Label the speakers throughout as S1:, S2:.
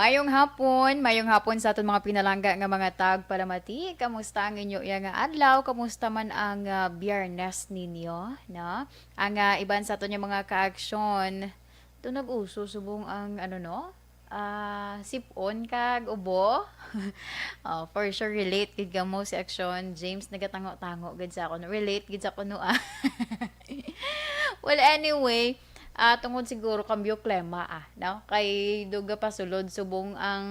S1: Mayong hapon sa aton mga pinalangga nga mga tag palamati. Kamusta ang inyo nga adlaw? Kamusta man ang biyernes ninyo, no? Ang iban sa aton yung mga kaaksyon. Ito nag-uso subong ang ano no? Sipon kag ubo. For sure relate gid ka mo si action. James nagatango-tango gid sa ako. Relate gid sa kuno Well, anyway, tungod siguro kambyo klema no? Kay duga pa sulod subong ang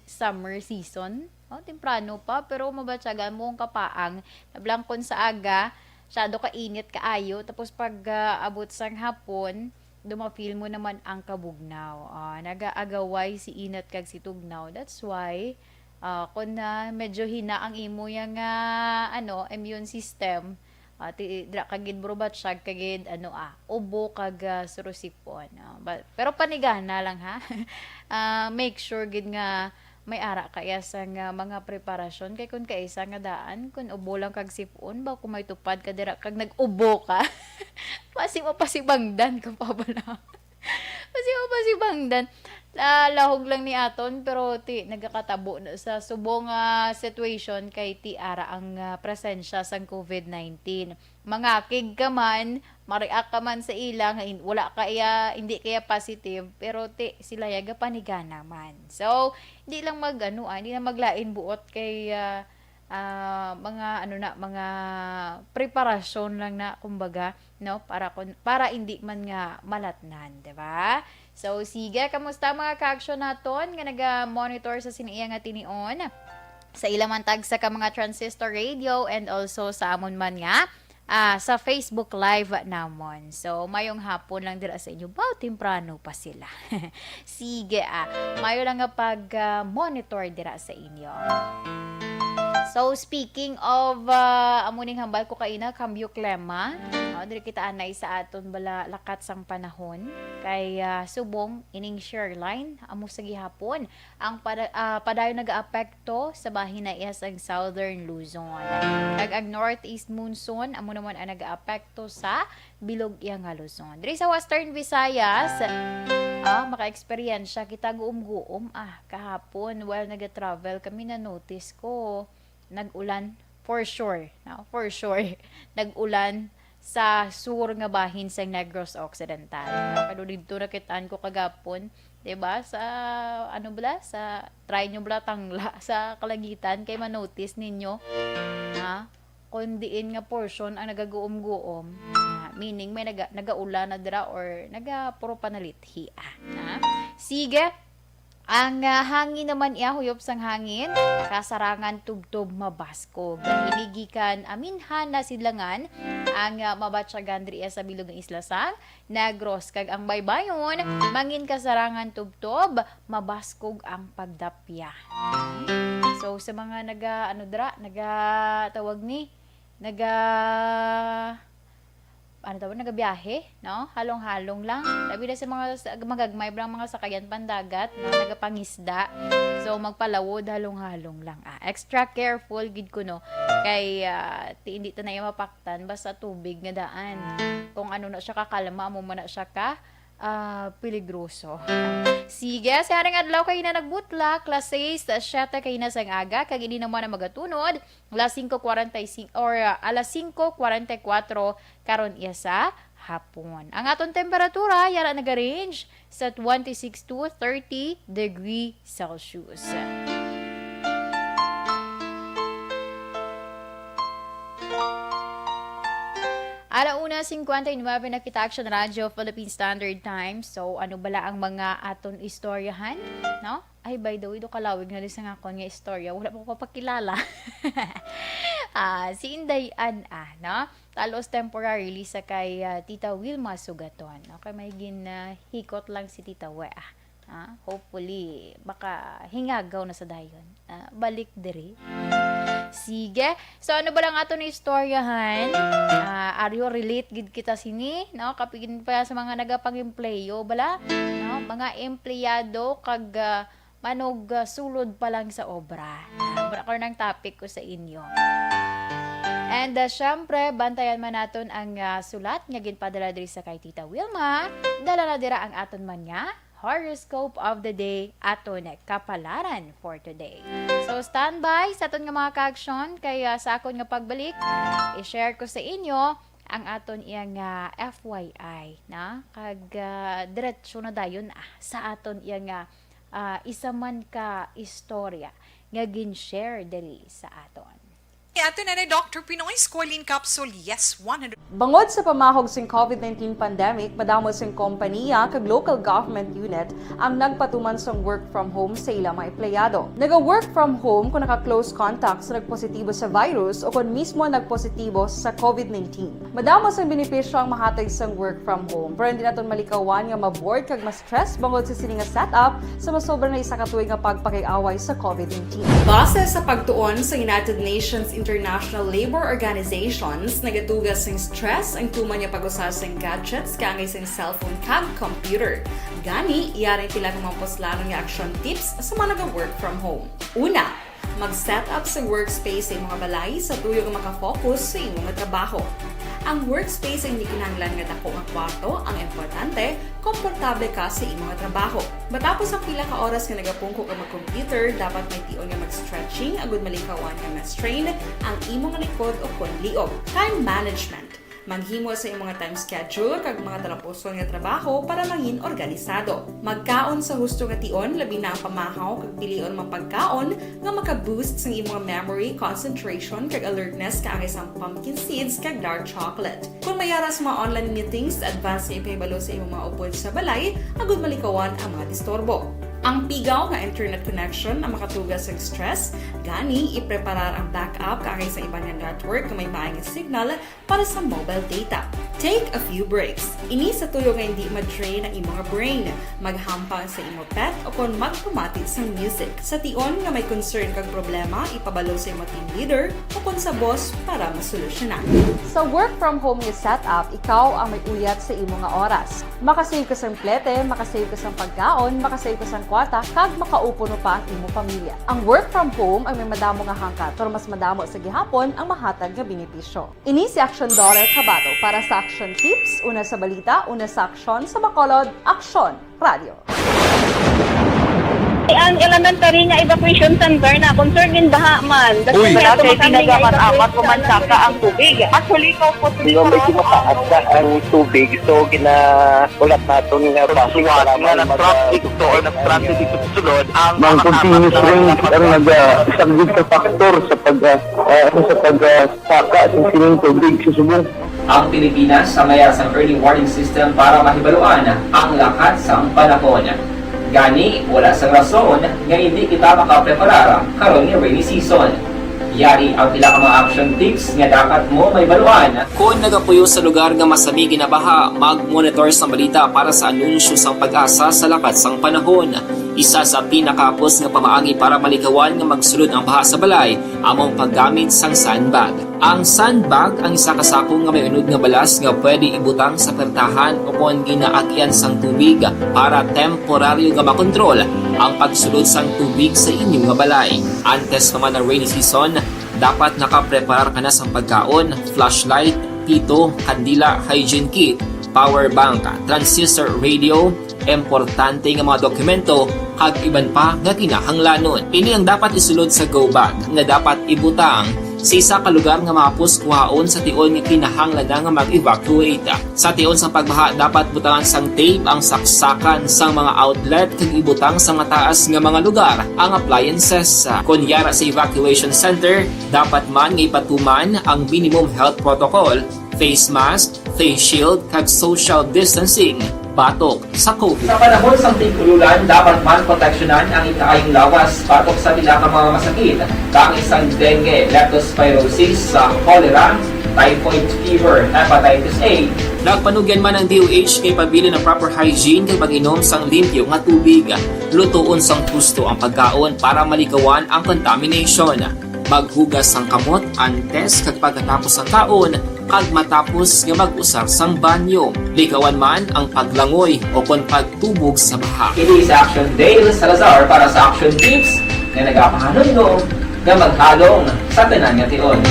S1: summer season. Oh, temprano pa pero mabatsagan mo ang kapaang nablangkon sa aga, syado ka init kaayo tapos pag abot sang hapon, dumafeel mo naman ang kabugnaw. Nagaagaway si inat kag si tugnaw. That's why kung na medyo hina ang imo yang immune system, dra kagid brobat siya kagid ubo kag surusipon. Pero panigana lang ha. Make sure gid nga may ara kaya sa nga mga preparasyon kay kun kaisa nga daan kun ubo lang kag sipon ba kung may tupad ka dira kag nag-ubo ka. Pasibangdan ka pa bala. Pasibangdan. Lahog lang ni aton pero ti nagakatabo na sa subong situation kay ti ara ang presensya sang COVID-19. Mangakig ka man, ma-react ka man sa ilang, wala kaya hindi kaya positive pero ti sila yaga panigana man. So, hindi lang hindi na maglain buot kay mga preparasyon lang na kumbaga no para hindi man nga malatnan, 'di ba? So sige, kamusta mga ka-action naton nga naga-monitor sa siniya nga tinion sa ilang mantag sa ka mga transistor radio and also sa amon man nga sa Facebook Live namon. So, mayong hapon lang dira sa inyo. Bao, temprano pa sila. Sige, mayo lang nga pag-monitor dira sa inyo. So, speaking of, amuning hambal ko kaina, kambyo klema. Diri kita anay sa aton bala lakat sang panahon. Kay subong, ining share line, amo sa gihapon. Ang padayon nag-aapekto sa bahin na iya ang Southern Luzon. Kag ang Northeast Monsoon, amo naman ang nag-aapekto sa bilog iya nga Luzon. Diri sa Western Visayas, maka-experience kita guom-guom kahapon while nag-travel kami na notice ko nag-ulan for sure nag-ulan sa sur nga bahin sa Negros Occidental. Pero dito nakitaan ko kagapon, 'di ba? Sa sa try nyo bla tangla sa Kalangitan kay manotice ninyo kung diin nga portion ang nagaguom-guom. Meaning may nagaulan na dira or puro panalithi. Sige. Ang hangin naman huyop sang hangin, kasarangan tubtob mabaskog. Inigikan aminhan na sidlangan, ang mabatsyagan diri sa bilog ng isla sang Negros. Kag ang baybayon, mangin kasarangan tubtob, mabaskog ang pagdapya. So, sa mga nagabiyahe, no? Halong-halong lang. Labi na sa mga magagmay brang mga sakayan pandagat, no? Nagapangisda. So, magpalawod, halong-halong lang. Extra careful, gid ko, no? Kay, hindi ta na mapaktan, basta tubig nga daan. Kung ano na siya kakalma, mo na siya peligroso. Sige, sa haring adlaw kayo na nagbutla, class 6, 7 kayo na sang aga, kag hindi naman na magatunod, alas 5:45 or alas 5:44 karon iya sa hapon. Ang aton temperatura yara naga-range sa 26 to 30 degree Celsius. Alauna 59 na kita Action Radio Philippine Standard Time. So, ano bala ang mga aton istoryahan? No? Ay, by the way, do kalawig na rin sa nga kon nga istorya. Wala pa ko papakilala. Si Inday no? Talos temporarily sa kay Tita Wilma Sugaton. Okay, may hikot lang si Tita We. Hopefully, baka hingagaw na sa dayon. Balik diri. Sige. So, ano ba lang ato ni istoryahan? Are you relate gid kita sini? No? Kapigin pa sa mga nagapang-empleyo, bala? No? Mga empleyado kag manog sulod pa lang sa obra. Wala ko ng topic ko sa inyo. And syempre, bantayan man naton ang sulat nga ginpadala diri sa kay Tita Wilma. Dala na dira ang aton man nga horoscope of the day aton kapalaran for today. So standby sa aton nga mga ka-action kaya sa akon nga pagbalik i-share ko sa inyo ang aton iyang FYI na kag diretso na dayon sa aton iyang isa man ka istorya nga gin-share diri sa aton.
S2: Ato na Dr. Pinoy Squalene Capsule, yes, 100.
S3: Bangod sa pamahog sing COVID-19 pandemic, madamo sing kompanya kag local government unit ang nagpatuman sang work from home sa ilang mga empleyado. Naga-work from home kung naka-close contact sa nagpositibo sa virus o kung mismo nagpositibo sa COVID-19. Madamo sang benepisyo ang mahatag sang work from home, pero hindi naton malikawan nga ma-bored kag ma-stress bangod sa sini nga setup sa masobra na isa ka tuig nga pagpakiaway sa COVID-19. Base sa pagtuon sa United Nations International Labor Organizations, nagatugas ng stress ang tuman niya pag-usar sa gadgets kangay sa cellphone kag computer. Gani, iyarin tila ng mga poslanong nga action tips sa mga nag-work from home. Una, mag-set up sa workspace sa imong balay sa tuyo nga makafocus sa imong trabaho. Ang workspace ay hindi kinahanglan nga dako nga kwarto, ang importante, komportable ka sa imong trabaho. Matapos ang pila ka oras nga nagapungko ka mag-computer, dapat may tion nga mag-stretching agud malikawan nga ma-strain ang imong likod o konliog. Time management. Maghimo sa imong time schedule kag mga talapuson nga trabaho para mangin organisado. Magkaon sa husto nga tion labi na ang pamahaw kag pilion mang pagkaon nga maka-boost sa imong memory, concentration kag alertness kaagay sa pumpkin seeds kag dark chocolate. Kung mayara sa mga online meetings, advance nga ipahibalo sa imong mga upod sa balay agud malikawan ang mga disturbo. Ang pigaw nga internet connection ang makatugas sa stress, gani ipreparar ang backup kaagay sa ibang network na may maayong signal para sa mobile data. Take a few breaks. Ini sa tuyo nga hindi ma-drain ang imong brain, maghampang sa imong pet o kung magpumatit sa music. Sa tion nga may concern kag problema, ipabalo sa imong team leader o kung sa boss para masolusyonan. Sa work from home nga setup, ikaw ang may uyat sa imong nga oras. Makasave ka sa plete, makasave ka sa pagkaon, makasave ka sa kwarta, kag makaupo no pa ang imong pamilya. Ang work from home ay may madamo nga hangkat, pero mas madamo sa gihapon ang mahatag nga benepisyo. Ini si Action Daughter Cabato para sa Action Tips, una sa balita, una sa aksyon, sa Bacolod, Action Radio.
S4: Ang elementary nga evacuation center na concern din baha man.
S5: Uy,
S4: kaya
S5: kasi
S4: tumakami nga
S5: pinagamat-amat kumansaka ang tubig. Actually, ikaw po
S6: Medyo mataas na ang tubig, so ginaulat natin nga passing para
S5: nga ng traffic to or ng traffic dito sa sulod ang
S6: Mang continuous rain ang isang good sa factor sa pagsaka ng sining tubig sa subong.
S7: Ang Pilipinas sa mayas ang early warning system para mahibaluan ang lakas sa panahon. Gani, wala sa rason nga hindi kita makapreparar karon ni rainy season. Yari ang pila ka mga action tips nga dapat mo may baluan.
S8: Kung nagapuyo sa lugar nga masabi ginabaha, mag-monitor sa balita para sa anunsyo sang pag-asa sa lakat sang panahon. Isa sa pinakapos nga pamaagi para malikawan nga magsulod ang baha sa balay, among paggamit sang sandbag. Ang sandbag ang isa ka sako nga may unod nga balas nga pwede ibutang sa pertahan o kung ginaagyan sang tubig para temporaryo nga makontrol ang pagsulod sang tubig sa inyong nga balay. Antes naman ng rainy season, dapat nakapreparar ka na sa pagkaon, flashlight, pito, kandila, hygiene kit, power bank, transistor radio, importante nga mga dokumento, kag iban pa nga kinahanglanon. Ini ang dapat isulod sa go bag nga dapat ibutang sa isa ka lugar nga mapos kuhaon sa tion nga kinahanglan nga mag-evacuate. Sa tion sa pagbaha, dapat butangan sang tape ang saksakan sang mga outlet kag ibutang sa mataas nga mga lugar ang appliances. Kunyara sa evacuation center, dapat man nga ipatuman ang minimum health protocol, face mask, face shield kag social distancing. Batok sa COVID.
S7: Sa panahon sa tigululan, dapat man proteksyonan ang ikaayong lawas batok sa pila ka mga masakit, kang isang dengue, leptospirosis, cholera, typhoid fever, hepatitis A.
S8: Nagpanugyan man ang DOH kay pabili ng proper hygiene kay pag-inom sang limpyo nga tubig. Lutuon sang gusto ang pagkaon para malikawan ang contamination. Maghugas sang kamot antes kag pagkatapos ang kaon kag matapos nga mag-usar sang banyo. Likawan man ang paglangoy o kon pagtubog sa baha.
S7: Kini sa Action Dale Salazar para sa Action Tips na nagapahanundong nga maghalong sa tanan nga tion.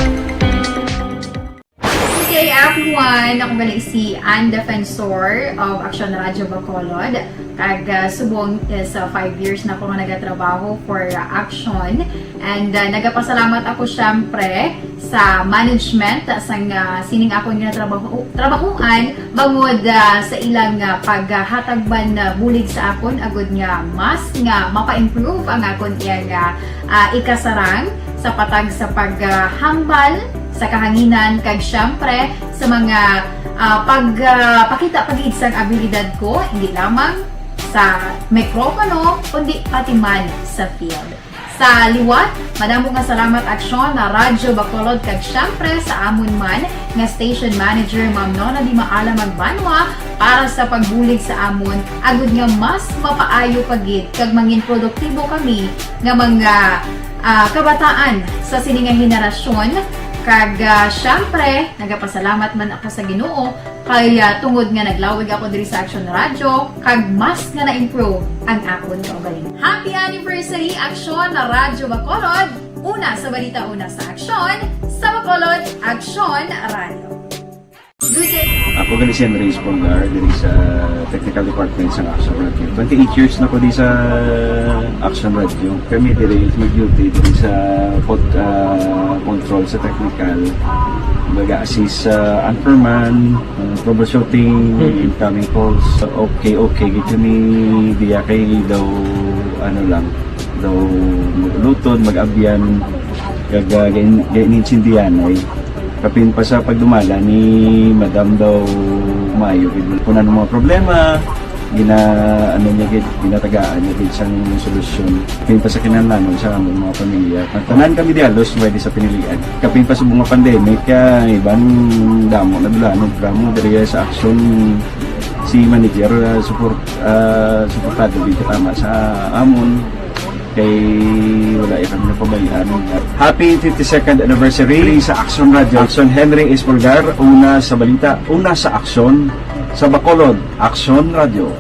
S4: CJR
S1: top 1 ako gali si Ann Defensor of Action Radio Bacolod. Kag subong sa 5 years na ako nga nagatrabaho for Action. And nagapasalamat ako syempre sa management sang sining ako nga trabahuan bangod sa ilang paghatagban bulig sa akon agud nga mas nga mapa-improve ang akon iyang ikasarang sa patag sa paghambal sa kahanginan kag syempre sa mga pagpakita pagid sang abilidad ko hindi lamang sa mikropono kundi pati man sa field. Sa liwat, madamo nga salamat Aksyon na Radyo Bacolod kag syempre sa amon man nga station manager Ma'am Nona Di Maala Magbanwa para sa pagbulig sa amon agud nga mas mapaayo pagid kag mangin produktibo kami nga mga kabataan sa siningang henerasyon kag syempre nagapasalamat man ako sa Ginoo kay tungod nga naglawig ako diri sa Action Radio kag mas nga na-improve ang akon kaugalingon. Happy anniversary Action na Radyo Bacolod! Una sa balita, una sa Action, sa Bacolod, Action Radio. Good day!
S9: Ako gali si Andres Polgar diri sa Technical Department sa Action Radio. 28 years na ko di sa Action Radio. Kami diri mag-duty diri sa control sa technical. Mag-assist sa anchorman, troubleshooting, incoming calls. Okay, gito ni diya kay daw daw maglutod, mag-abyan, ganinsindihan ay kapin pa sa pagdumala ni Madam daw Mayo. Kung ano mga problema, ginatagaan niya gid siyang solusyon. Kapin pa sa kinahanglan sa among mga pamilya. Tanan kami di halos pwede sa pinilian. Kapin pa sa mga pandemic, ibang damo na dulanog drama diri sa Action si manager suportado dito tama sa amon kay wala kami napabayaan. Happy 52nd anniversary sa Action Radio. Action Henry Espolgar, una sa balita, una sa Action sa Bacolod, Action Radio.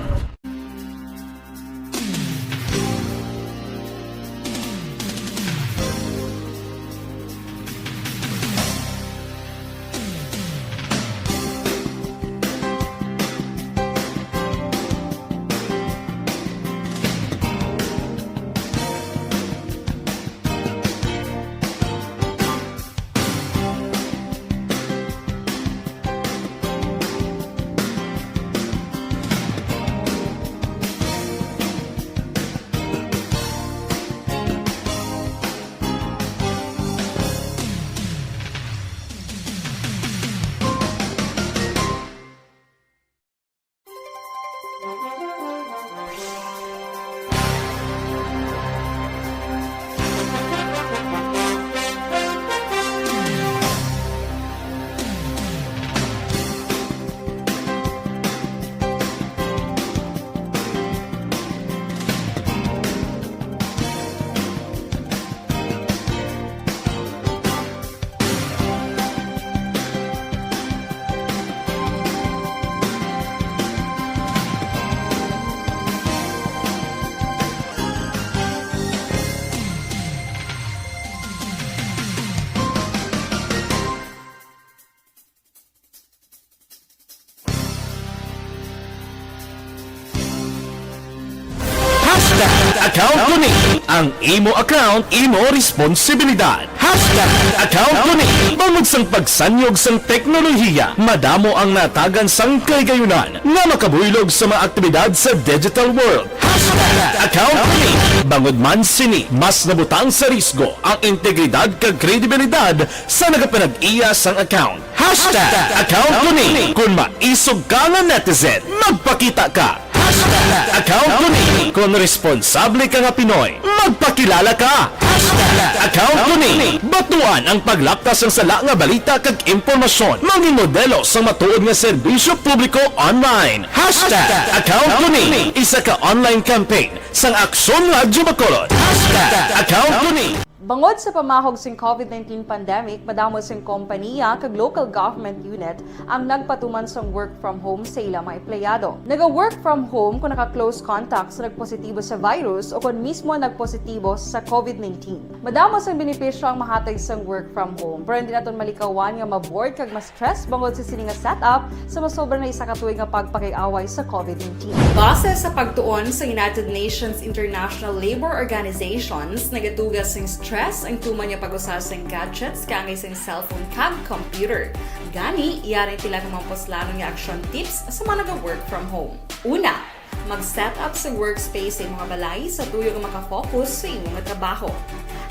S10: Account ko ni ang imo account, imo responsibilidad. Hashtag account ko ni bangod sang pagsanyog sang teknolohiya, madamo ang natagan sang kaygayunan nga makabuylog sa mga aktibidad sa digital world. Hashtag account ko ni bangod man sini mas nabutang sa risgo ang integridad kag kredibilidad sa nagapanag-iya sang account. Hashtag account ko ni kung maisog ka nga netizen, magpakita ka. Hashtag account ko ni kung responsable ka nga Pinoy, magpakilala ka. Hashtag account ko ni batuan ang paglaptas ng sala nga balita kag impormasyon, maging modelo sa matuod nga serbisyo publiko online. Hashtag account ko ni isa ka online campaign sang Aksyon Radio Bacolod. Hashtag account ko ni
S3: Bangod sa pamahog sing COVID-19 pandemic, madamo sing kompanya kag local government unit ang nagpatuman sang work from home sa ilang mga empleyado. Naga-work from home kung naka-close contacts na nagpositibo sa virus o kung mismo nagpositibo sa COVID-19. Madamo sang benepisyo ang mahatag sang work from home, pero hindi naton malikawan nga ma-bored kag ma-stress bangod sa sini nga setup sa masobra na isa ka tuig nga pagpakiaway sa COVID-19. Base sa pagtuon sa United Nations International Labor Organizations, nagatugas sing stress ang tuman niya pag-usar sing gadgets kangay sing cellphone kag computer. Gani, iyari tila ng mga poslanong nga action tips sa mga nag-work from home. Una, mag-set up sa workspace sa imong balay sa tuyo nga makafocus sa imong trabaho.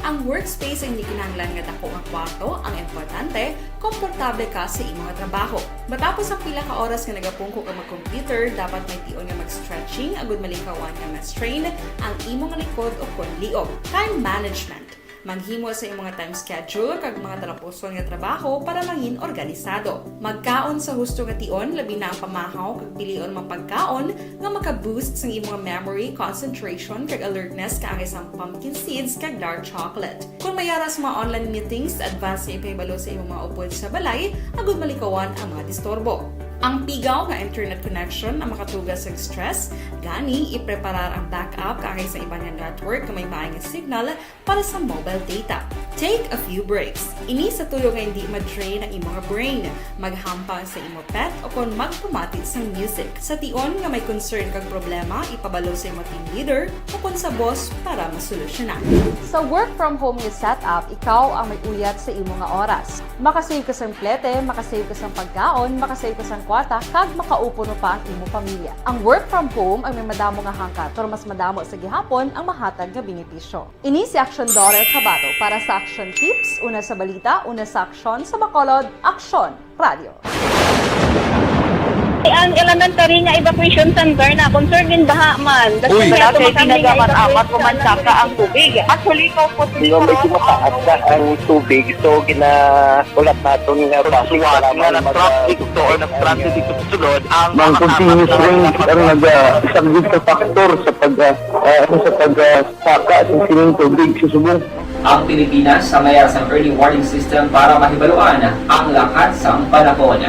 S3: Ang workspace ay hindi kinahanglan nga dako nga kwarto, ang importante, komportable ka sa imong trabaho. Matapos ang pila ka oras nga nagapungko ka mag-computer, dapat may tion nga mag-stretching agud malikawan nga ma-strain ang imong likod o konliog. Time management. Maghimo sa imong time schedule kag mga talapuson nga trabaho para mangin organisado. Magkaon sa husto nga tion, labi na ang pamahaw kag pilion mang pagkaon nga maka-boost sa imong memory, concentration kag alertness kaagay sa pumpkin seeds kag dark chocolate. Kung mayara sa mga online meetings, advance sa ipahibalo sa imong mga upod sa balay, agud malikawan ang mga disturbo. Ang pigaw nga internet connection ang makatugas sa stress, gani ipreparar ang backup kaagay sa ibang nga network na may maayong signal para sa mobile data. Take a few breaks. Ini sa tuyo nga hindi ma-drain ang imong brain, maghampang sa imong pet o kung magpamati sa music. Sa tion nga may concern kag problema, ipabalo sa imong team leader o kung sa boss para masolusyonan. Sa work from home nga setup, ikaw ang may uyat sa imong nga oras. Makasave ka sang plete, makasave ka sang pagkaon, makasave ka sang kwarta, kag makaupo no pa ang imong pamilya. Ang work from home ay may madamo nga hangkat, pero mas madamo sa gihapon ang mahatag nga benepisyo. Ini si Action Daughter Cabato para sa Action Tips, una sa balita, una sa aksyon, sa Bacolod, Aksyon Radio.
S4: Ang elementary nga evacuation center na concern din baha man.
S5: Uy, kasi ginagamat-amat kumansaka ang tubig. Actually, ikaw po
S6: Di ba medyo mataas na ang tubig, so ulat natin nga
S5: pasiwala nga ng traffic to or nag-transit dito sa sulod ang
S6: Mang continuous rain ang nag-isang sa factor sa pagsaka at sining tubig sa subong.
S7: Ang Pilipinas sa mayas ang early warning system para mahibaluan ang lakat sang panahon.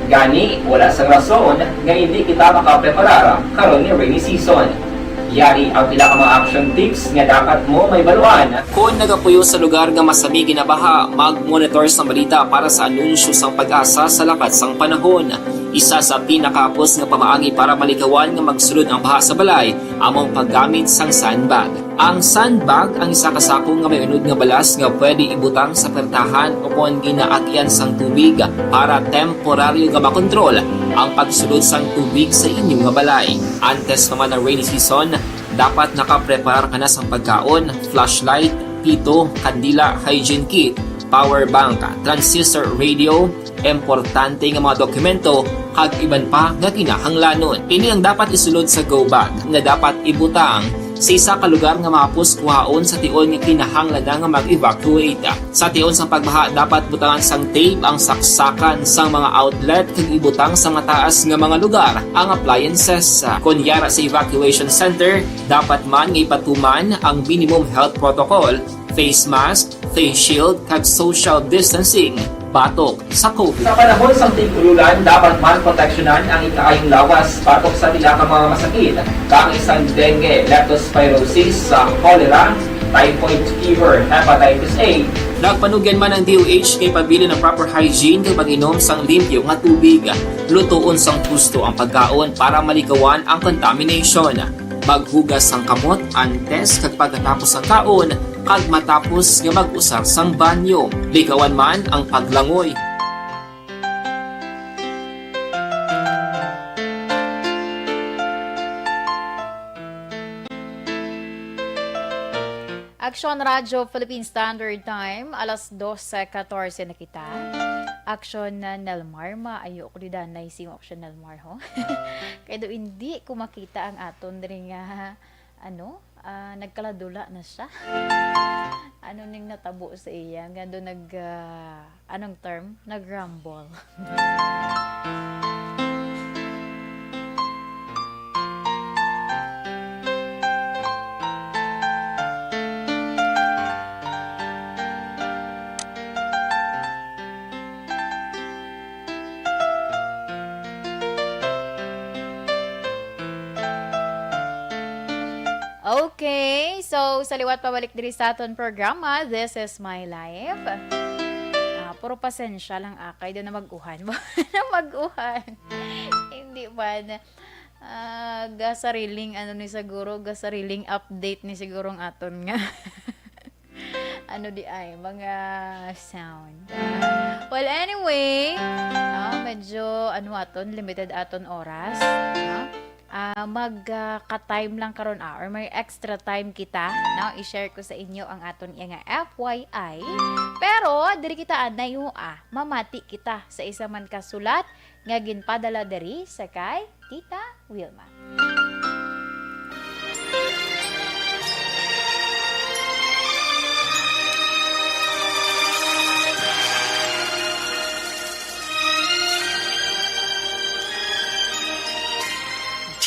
S7: Gani, wala sa rason nga hindi kita makapreparara karon ni rainy season. Yari ang pila ka mga action tips nga dapat mo may baluan.
S8: Kung nagapuyo sa lugar nga masami ginabaha, mag-monitor sa balita para sa anunsyo sang pag-asa sa lakat sang panahon. Isa sa pinakapos nga pamaagi para malikawan nga magsulod ang baha sa balay, among paggamit sang sandbag. Ang sandbag ang isa kasako nga may unod nga balas nga pwede ibutang sa pertahan o kung ginaagyan sang tubig para temporaryo nga makontrol ang pagsulod sang tubig sa inyong nga balay. Antes naman ng rainy season, dapat nakapreparar ka na sang pagkaon, flashlight, pito, kandila, hygiene kit, power bank, transistor radio, importante nga mga dokumento, kag iban pa nga kinahanglanon. Ini ang dapat isulod sa go bag nga dapat ibutang sa isa ka lugar nga mapus kuhaon sa tion nga kinahanglan nga mag-evacuate. Sa tion sang pagbaha dapat butangan sang tape ang saksakan sang mga outlet kag ibutang sa mataas nga mga lugar ang appliances. Kunyara sa evacuation center, dapat man nga ipatuman ang minimum health protocol, face mask, face shield kag social distancing. Batok sa COVID.
S7: Sa panahon sa tigululan, dapat man proteksyonan ang ikaayong lawas batok sa pila ka mga masakit. Kang isang dengue, leptospirosis, cholera, typhoid fever, hepatitis A.
S8: Nagpanugyan man ang DOH kay pabili ng proper hygiene kay pag-inom sang limpyo nga tubig. Lutuon sang husto ang pagkaon para malikawan ang contamination. Maghugas sang kamot antes kag pagkatapos ang kaon kag matapos nga mag-usar sang banyo. Likawan man ang paglangoy.
S1: Action Radio Philippine Standard Time, alas 12:14 na kita. Action na Nelmar, maayo ko didan na ising action Nelmar ho. Kaya do hindi ko makita ang aton ring nagkaladula na siya. Ano ning natabo sa iya, nga do anong term? Nagrumble. so sa liwat pabalik diri sa aton programa, This is My Life. Puro pasensya lang akay doon na mag-uhan. Na mag-uhan. Hindi ba na gasariling ano ni siguro, gasariling update ni siguro ang aton nga. Ano di ay, mga sound. Well, anyway, medyo, aton, limited aton oras. Mag-ka-time lang karon or may extra time kita. I-share ko sa inyo ang aton nga FYI. Pero, diri kita na yung mamati kita sa isa man kasulat nga ginpadala diri sa kay Tita Wilma.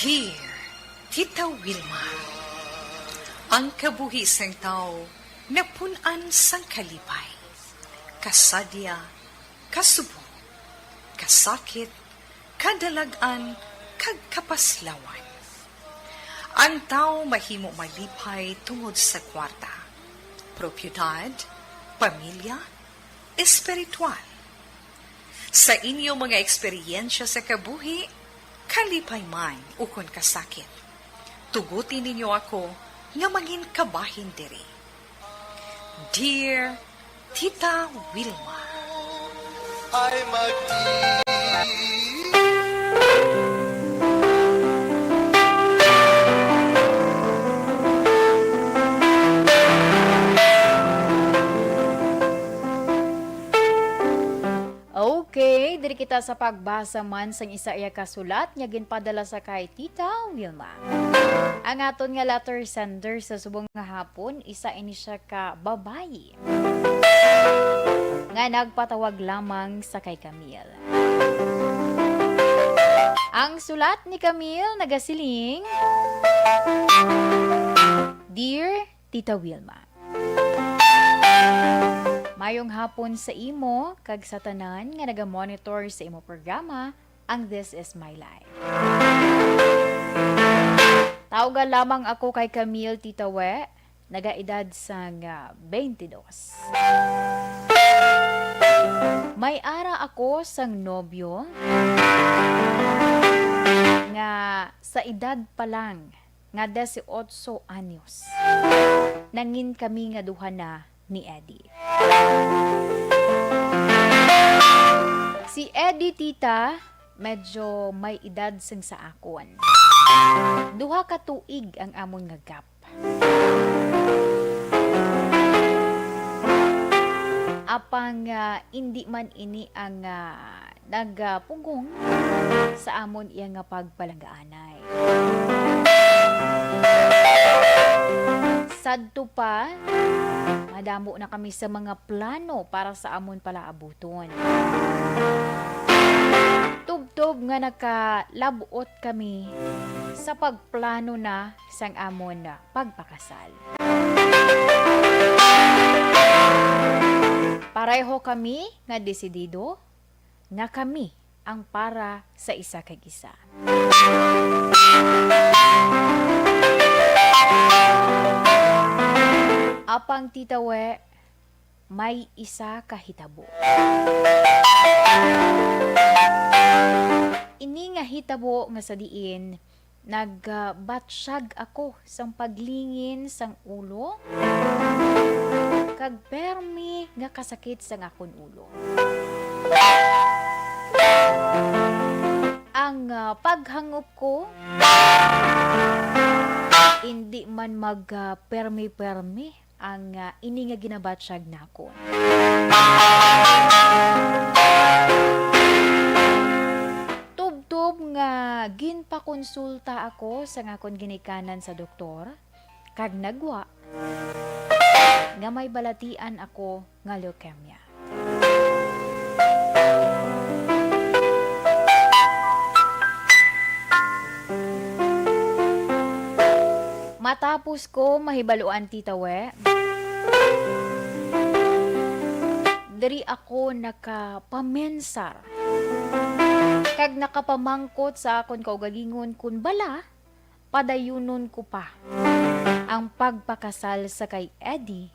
S2: Dear Tita Wilma, ang kabuhisang tao napunan sang kalipay, kasadya, kasubo, kasakit, kadalagan, kag kapaslawan. Ang tao mahimo malipay tungod sa kwarta, propiedad, pamilya, espiritual. Sa inyong mga eksperyensya sa kabuhi, kalipay man ukon kasakit, tugutin ninyo ako nga maging kabahin diri. Dear Tita Wilma,
S11: ay
S1: Okay, diri kita sa pagbasa man sang isa iya kasulat nga ginpadala sa kay Tita Wilma. Ang aton nga letter sender sa subong nga hapon, isa ini siya ka babayi nga nagpatawag lamang sa kay Camille. Ang sulat ni Camille nagasiling, Dear Tita Wilma, mayong hapon sa imo, kag sa tanan nga naga-monitor sa imo programa, ang This is My Life. Tawagan lamang ako kay Camille Tita We, nagaedad sang 22. May ara ako sang nobyo, nga sa edad pa lang, nga 18 anyos. Nangin kami nga duha na ni Eddie. Si Eddie, tita, medyo may edad sang sa akon. Duha ka tuig ang amon nga gap. Apang hindi man ini ang nagpugong sa amon iya nga pagpalagaanay. Sadto pa, madamo na kami sa mga plano para sa amon palaabuton. Tubtob nga nakalabuot kami sa pagplano na sang amon na pagpakasal. Pareho kami nga desidido nga kami ang para sa isa kag isa. Apang Tita We, may isa kahitabo. Ini nga hitabo nga sa diin, nagbatsyag ako sang paglingin sang ulo, kag permi nga kasakit sang akon ulo. Ang paghangup ko, hindi man mag-permi-permi ang ini nga ginabatsyag na ako. Tub-tub nga ginpakonsulta ako sa ngakon ginikanan sa doktor, kag nagwa nga may balatian ako nga leukemia. Matapos ko mahibaluan, Tita We, diri ako nakapamensar kag nakapamangkot sa akon kaugalingon kun bala padayunon ko pa ang pagpakasal sa kay Eddie.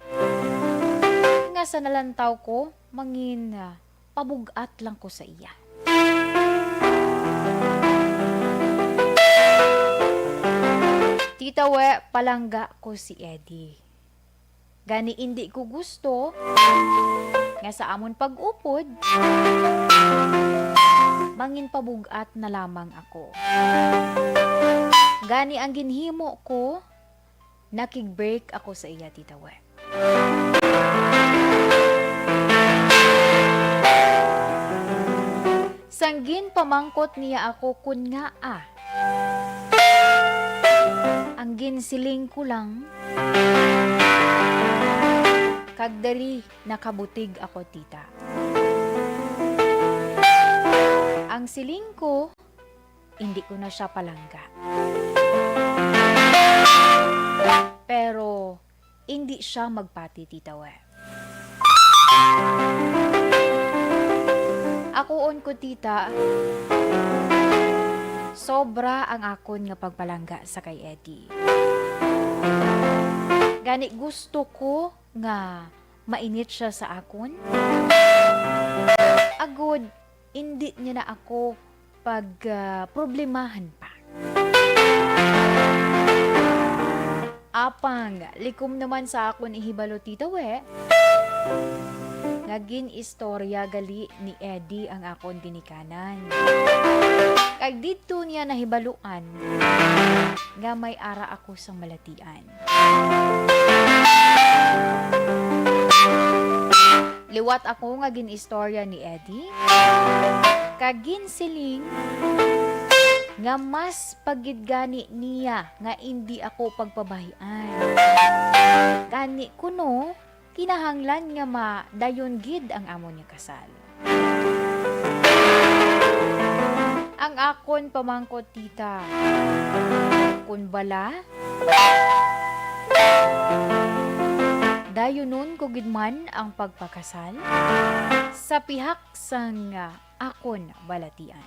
S1: Nga sa nalantaw ko, mangin pabugat lang ko sa iya. Tita we, palangga ko si Eddie. Gani hindi ko gusto nga sa amon pag-upod, mangin pabugat na lamang ako. Gani ang ginhimo ko, nakig-break ako sa iya, Tita we. Sanggin pamangkot niya ako kun nga ang ginsiling ko lang, kagdali nakabutig ako, tita. Ang siling ko, hindi ko na siya palangga. Pero, hindi siya magpati, tita we. Akoon ko, tita, sobra ang akon nga pagpalangga sa kay Eddie. Gani gusto ko nga mainit siya sa akon. Agod, hindi niya na ako problemahan pa. Apang, likom naman sa akon ihibalo, tita we. Naging istorya gali ni Eddie ang akon ginikanan. Kag dito niya nahibaluan nga may ara ako sa malatian. Liwat ako nga ginistorya ni Eddie. Kag ginsiling nga mas pagidgani niya nga hindi ako pagpabahian. Gani kuno kinahanglan nga dayon gid ang amo niya kasal. Ang akon pamangkot, tita, kun bala, dayonon ko gid man ang pagpakasal sa pihak sang akon balatian.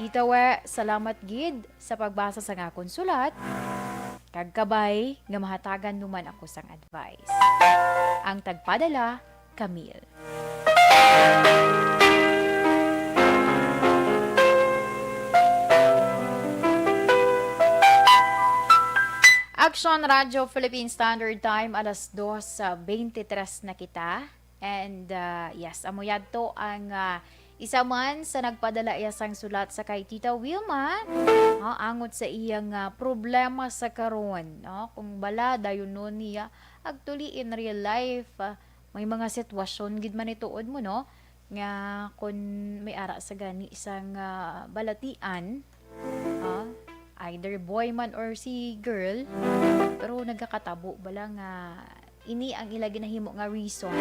S1: Tita we, salamat gid sa pagbasa sa akon sulat. Kagkabay nga mahatagan numan ako sang advice. Ang tagpadala, Camille. Action Radio Philippine Standard Time, alas 2:23 na kita. And yes, amuyad to ang isa man sa nagpadala sang sulat sa kay Tita Wilma, angot sa iyang problema sa karon. Kung bala, dayon nun niya, actually in real life, may mga sitwasyon gid man ituod mo, no? Nga kung may ara sa gani isang balatian, either boy man or si girl, pero nagkakatabo, bala nga, ini ang ila ginahimo nga reason.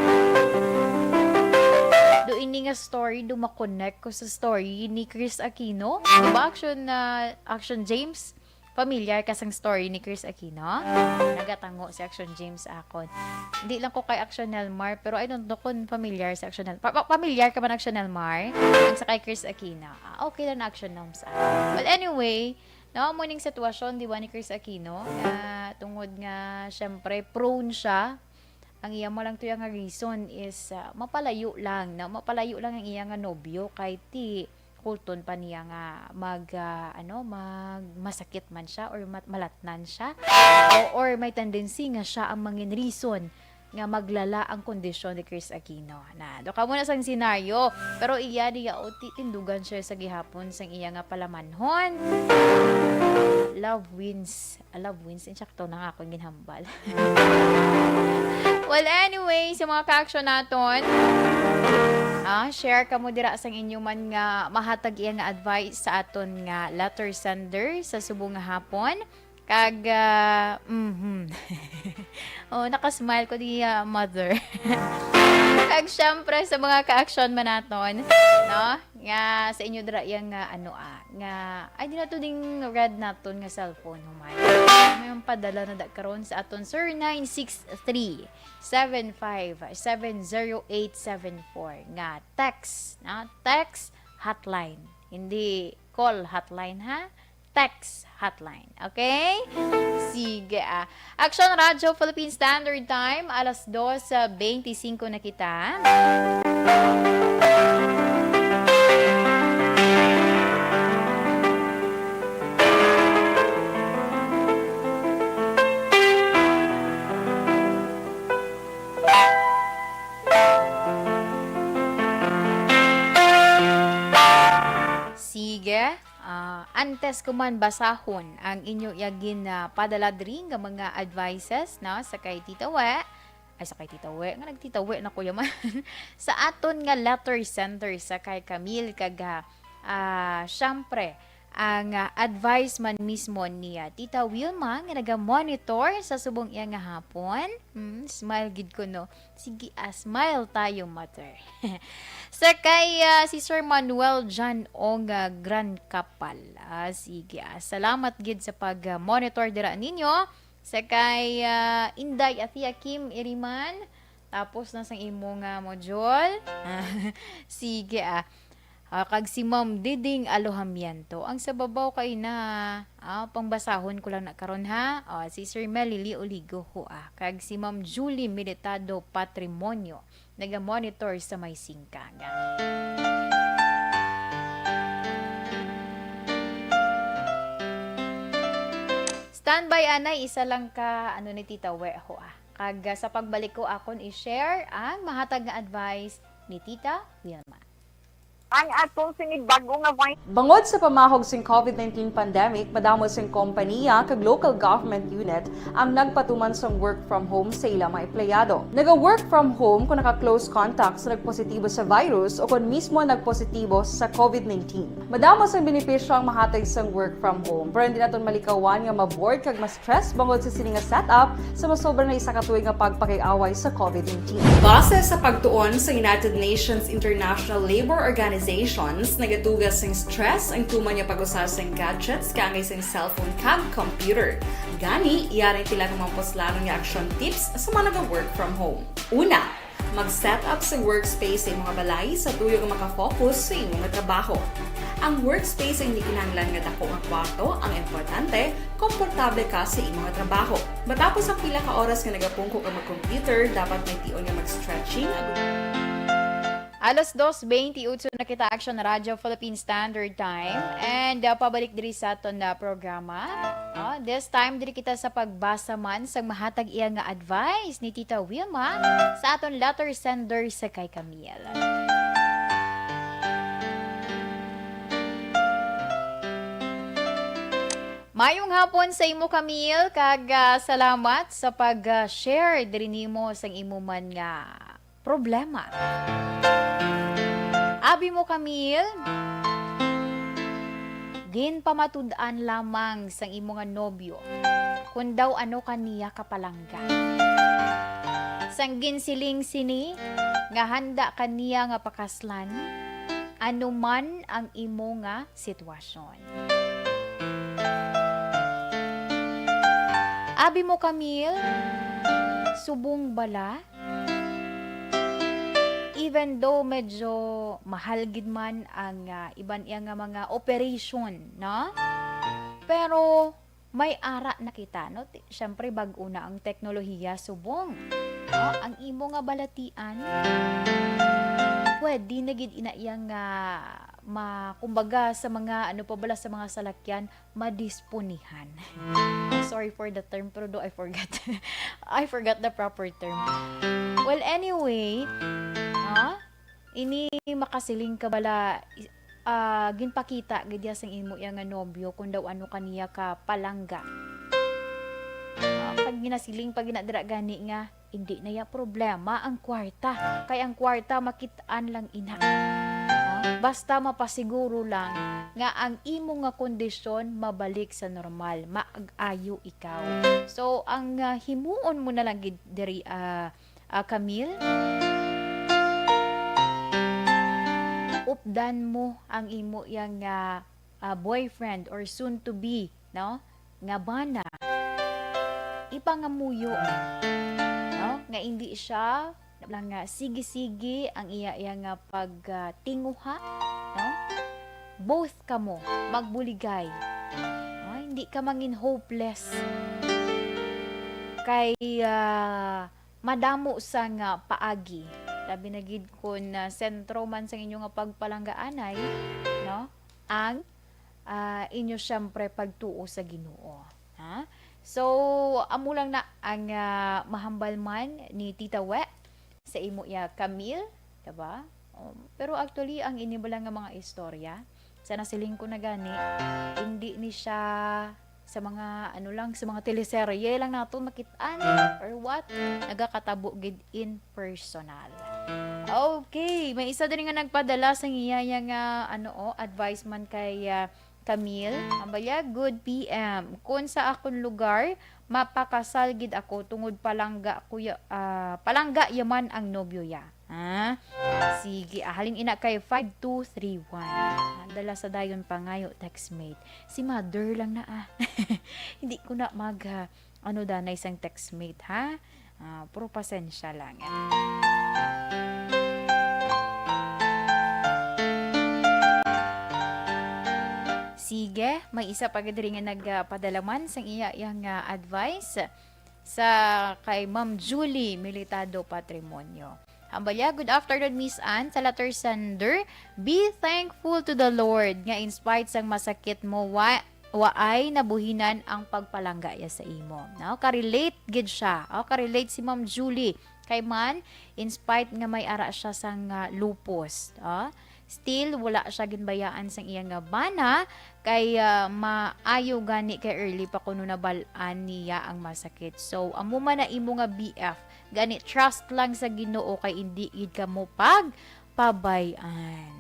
S1: Do ini nga story, do makonect ko sa story ni Chris Aquino. Diba Action James? Familiar ka sang story ni Chris Aquino? Nagatango si Action James akon. Hindi lang ko kay Action Nelmar, pero I don't know kung familiar si Action Nelmar. Familiar ka ba ng Action Nelmar? Ang sa kay Chris Aquino. Okay lang na Action Nelms. Well, anyway, muning sitwasyon, di ba, ni Chris Aquino? Tungod nga, syempre, prone siya. Ang iya mo lang to yung reason is mapalayo lang ang iya nga nobyo kay ti kulton pa niya nga masakit man siya or malatnan siya or may tendency nga siya ang mangin reason nga maglala ang kondisyon ni Chris Aquino. Na, do ka muna sang senaryo, pero iya diya tindugan siya sa gihapon sang iya nga palamanhon. Love wins, insakto na nga akong ginhambal. Well, anyway, sa mga ka-action naton, share ka mo dira sang inyo man nga mahatag iya nga advice sa aton nga letter sender sa subong nga hapon. Kag, nakasmile ko di mother. Kag, syempre, sa mga ka-action man naton, no? Nga, sa inyo dira yung, nga, ay, di na to ding red naton nga cellphone, humay. May padala na karon sa aton, 0963-7570874, nga, text, text hotline. Hindi call hotline ha. Text hotline. Okay? Sige Action Radio Philippine Standard Time, alas 2:25 na kita. Sige, antes ko man basahon ang inyo yagin na padaladring nga mga advices na sa kay Tita We, nga nagtita We na kuya man, sa aton nga letter center sa kay Camille kaga, syempre, ang advice man mismo niya Tita Wilma nga naga-monitor sa subong iya nga hapon. Smile gid ko no. Sige, smile tayo mother. Sa kay si Sir Manuel John Ong Grand Kapal. Sige, salamat gid sa pag-monitor dira ninyo. Sa kay Inday Athia Kim Iriman. Tapos na sang imong module. Sige kag si Ma'am Diding Alohamiento. Ang sa babaw kay na pangbasahon ko lang na karon ha. Si Sir Melili Oligo ho kag si Ma'am Julie Militado Patrimonio naga-monitor sa may singkagan. Standby anay isa lang ka ni Tita We ho kag sa pagbalik ko akon i-share ang mahatag nga advice ni Tita Wilma.
S5: Ang atong sinibago nga wine.
S3: Bangod sa pamahog sing COVID-19 pandemic, madamo sing kompanya kag local government unit ang nagpatuman sang work from home sa ilang mga empleyado. Naga-work from home kung naka-close contact sa nagpositibo sa virus o kung mismo nagpositibo sa COVID-19. Madamo sang benepisyo ang mahatag sang work from home, pero hindi naton malikawan nga ma-bored kag ma-stress bangod sa sini nga setup sa masobra na isa ka tuig nga pagpakiaway sa COVID-19. Base sa pagtuon sa United Nations International Labour Organization, nagatugas ng stress ang tuman niya pag-usar sa gadgets kangay sa cellphone kag computer. Gani, iyaring tila kumampos lalong nga action tips sa mga nag-work from home. Una, mag-set up sa workspace sa mga balay sa tuyo nga makafocus sa inyong trabaho. Ang workspace ay hindi kinahanglan nga dako nga kwarto, ang importante, komportable ka sa imong trabaho. Matapos ang pila ka oras nga nagapungko ka mag-computer, dapat may tion nga mag-stretching.
S1: Alas 2:28 na kita Action Radio Philippine Standard Time and pabalik diri sa aton na programa. This time diri kita sa pagbasa man sa mahatag iya nga advice ni Tita Wilma sa aton letter sender sa kay Camille. Mayong hapon sa imo Camille kag salamat sa pag-share diri nimo sang imo man nga problema. Abi mo Camille, ginpamatud-an lamang sang imo nga nobyo kung daw ano kaniya kapalangga. Sang ginsiling sini nga handa kaniya nga pakaslan ano man ang imo nga sitwasyon. Abi mo Camille, subong bala? Even though medyo mahal gid man ang iban iya nga mga operation, no? Pero may ara na kita, no? Syempre bag-o na ang teknolohiya subong. No? Ang imo nga balatian, pwede na gid ina iya nga kumbaga sa mga ano pa bala sa mga salakyan madisponihan. Sorry for the term pero I forgot the proper term. Well, anyway, ini makasiling ka bala ginpakita gidya sang imo iya nga nobyo kung daw ano kaniya ka palangga. Pag ginasiling pag ginadira gani nga hindi na ya problema ang kwarta. Kay ang kwarta makitaan lang ina. Basta mapasiguro lang nga ang imo nga kondisyon mabalik sa normal, maag-ayo ikaw. So ang himuon mo na lang gid diri Camille, updan mo ang imo yang boyfriend or soon to be, no? Nga bana. Ipangamuyo, no? Nga hindi siya lang sige-sige ang iya nga pagtinguha, no? both kamo magbuligay. Hindi ka mangin hopeless. Kay madamo sa nga paagi. Labi na gid kun sentro man sa inyo nga pagpalanggaanay, no? Ang inyo syempre pagtuo sa Ginoo. Ha? So, amo lang na ang mahambal man ni Tita We sa imo ya Camille, diba? Pero actually, ang inibala nga mga istorya, sa nasiling ko na gani, hindi ni siya sa mga sa mga teleserye lang nato makitaan or what, nagakatabo gid in personal. Okay, may isa din nga nagpadala sa iya nga advice man kay Camille. Ambaya, good PM. Kung sa akong lugar, mapakasal gid ako tungod palangga palangga yaman ang nobyo ya. Ha? Sige, halin ina kay 5231. Dala sa dayon pangayo textmate. Si mother lang na Hindi ko na danay isang textmate ha. Puro pasensya lang. Sige, may isa pa gid nga nagpadalaman sang iya yang advice sa kay Ma'am Julie Militado Patrimonio. Ambalya, good afternoon Miss Ann. Sa letter sender, be thankful to the Lord nga in spite sang masakit mo waay nabuhinan ang pagpalanggaya sa imo. No, ka-relate gid siya. Ka-relate si Ma'am Julie kay man in spite nga may ara siya sang lupus. Still wala siya ginbayaan sang iyang bana kay maayo gani kay early pa kuno nabalaan niya ang masakit. So amo man na imo nga BF gani trust lang sa Ginoo kay hindi gid ka mo pabayan.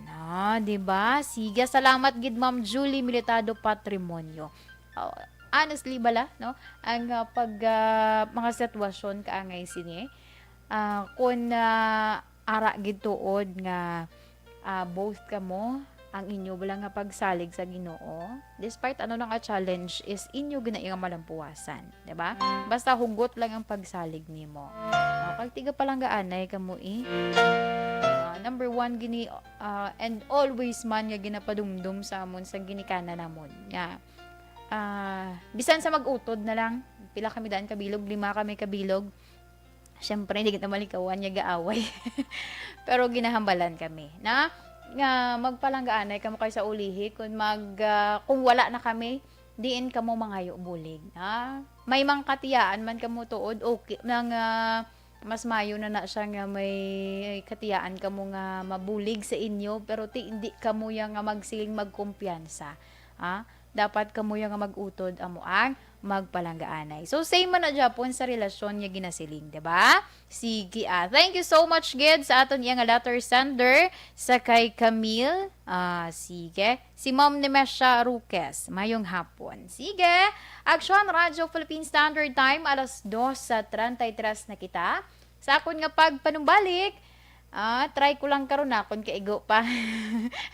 S1: Di ba? Sige, salamat gid Ma'am Julie Militado Patrimonio. Honestly bala, no? Ang mga sitwasyon kaangay sini kun ara gid tuod nga both kamo ang inyo wala nga pagsalig sa Ginoo, despite nga challenge is inyo gina nga malampuasan, di ba? Basta hugot lang ang pagsalig nimo. Kag tiga palanggaanay kamo number 1 gini and always man nga ginapadumdum sa amon sa ginikana namon. Nga bisan sa mag-utod na lang, pila kami daan kabilog, 5 kami kabilog. Syempre, hindi kita malikawan niya gaaway. Pero ginahambalan kami. Na nga magpalanggaanay kamo kay sa ulihi kung kung wala na kami, diin kamo mangayo bulig. May mangkatiyaan man kamo tuod, okay. Nang mas mayo na siya nga may katiyaan kamo nga mabulig sa inyo, pero hindi kamo yang nga magsiling magkumpiyansa. Dapat kamo yang nga magutod amo ang magpalanggaanay. So, same man na Japon sa relasyon niya ginasiling, diba? Sige, thank you so much, Gid, sa aton iyang letter sender sa kay Camille. Sige. Si Ma'am Nemesha Ruques, mayong hapon. Sige. Action Radio Philippine Standard Time, alas 2:33 na kita. Sa akon nga pagpanumbalik, try ko lang karon na kung kaigo pa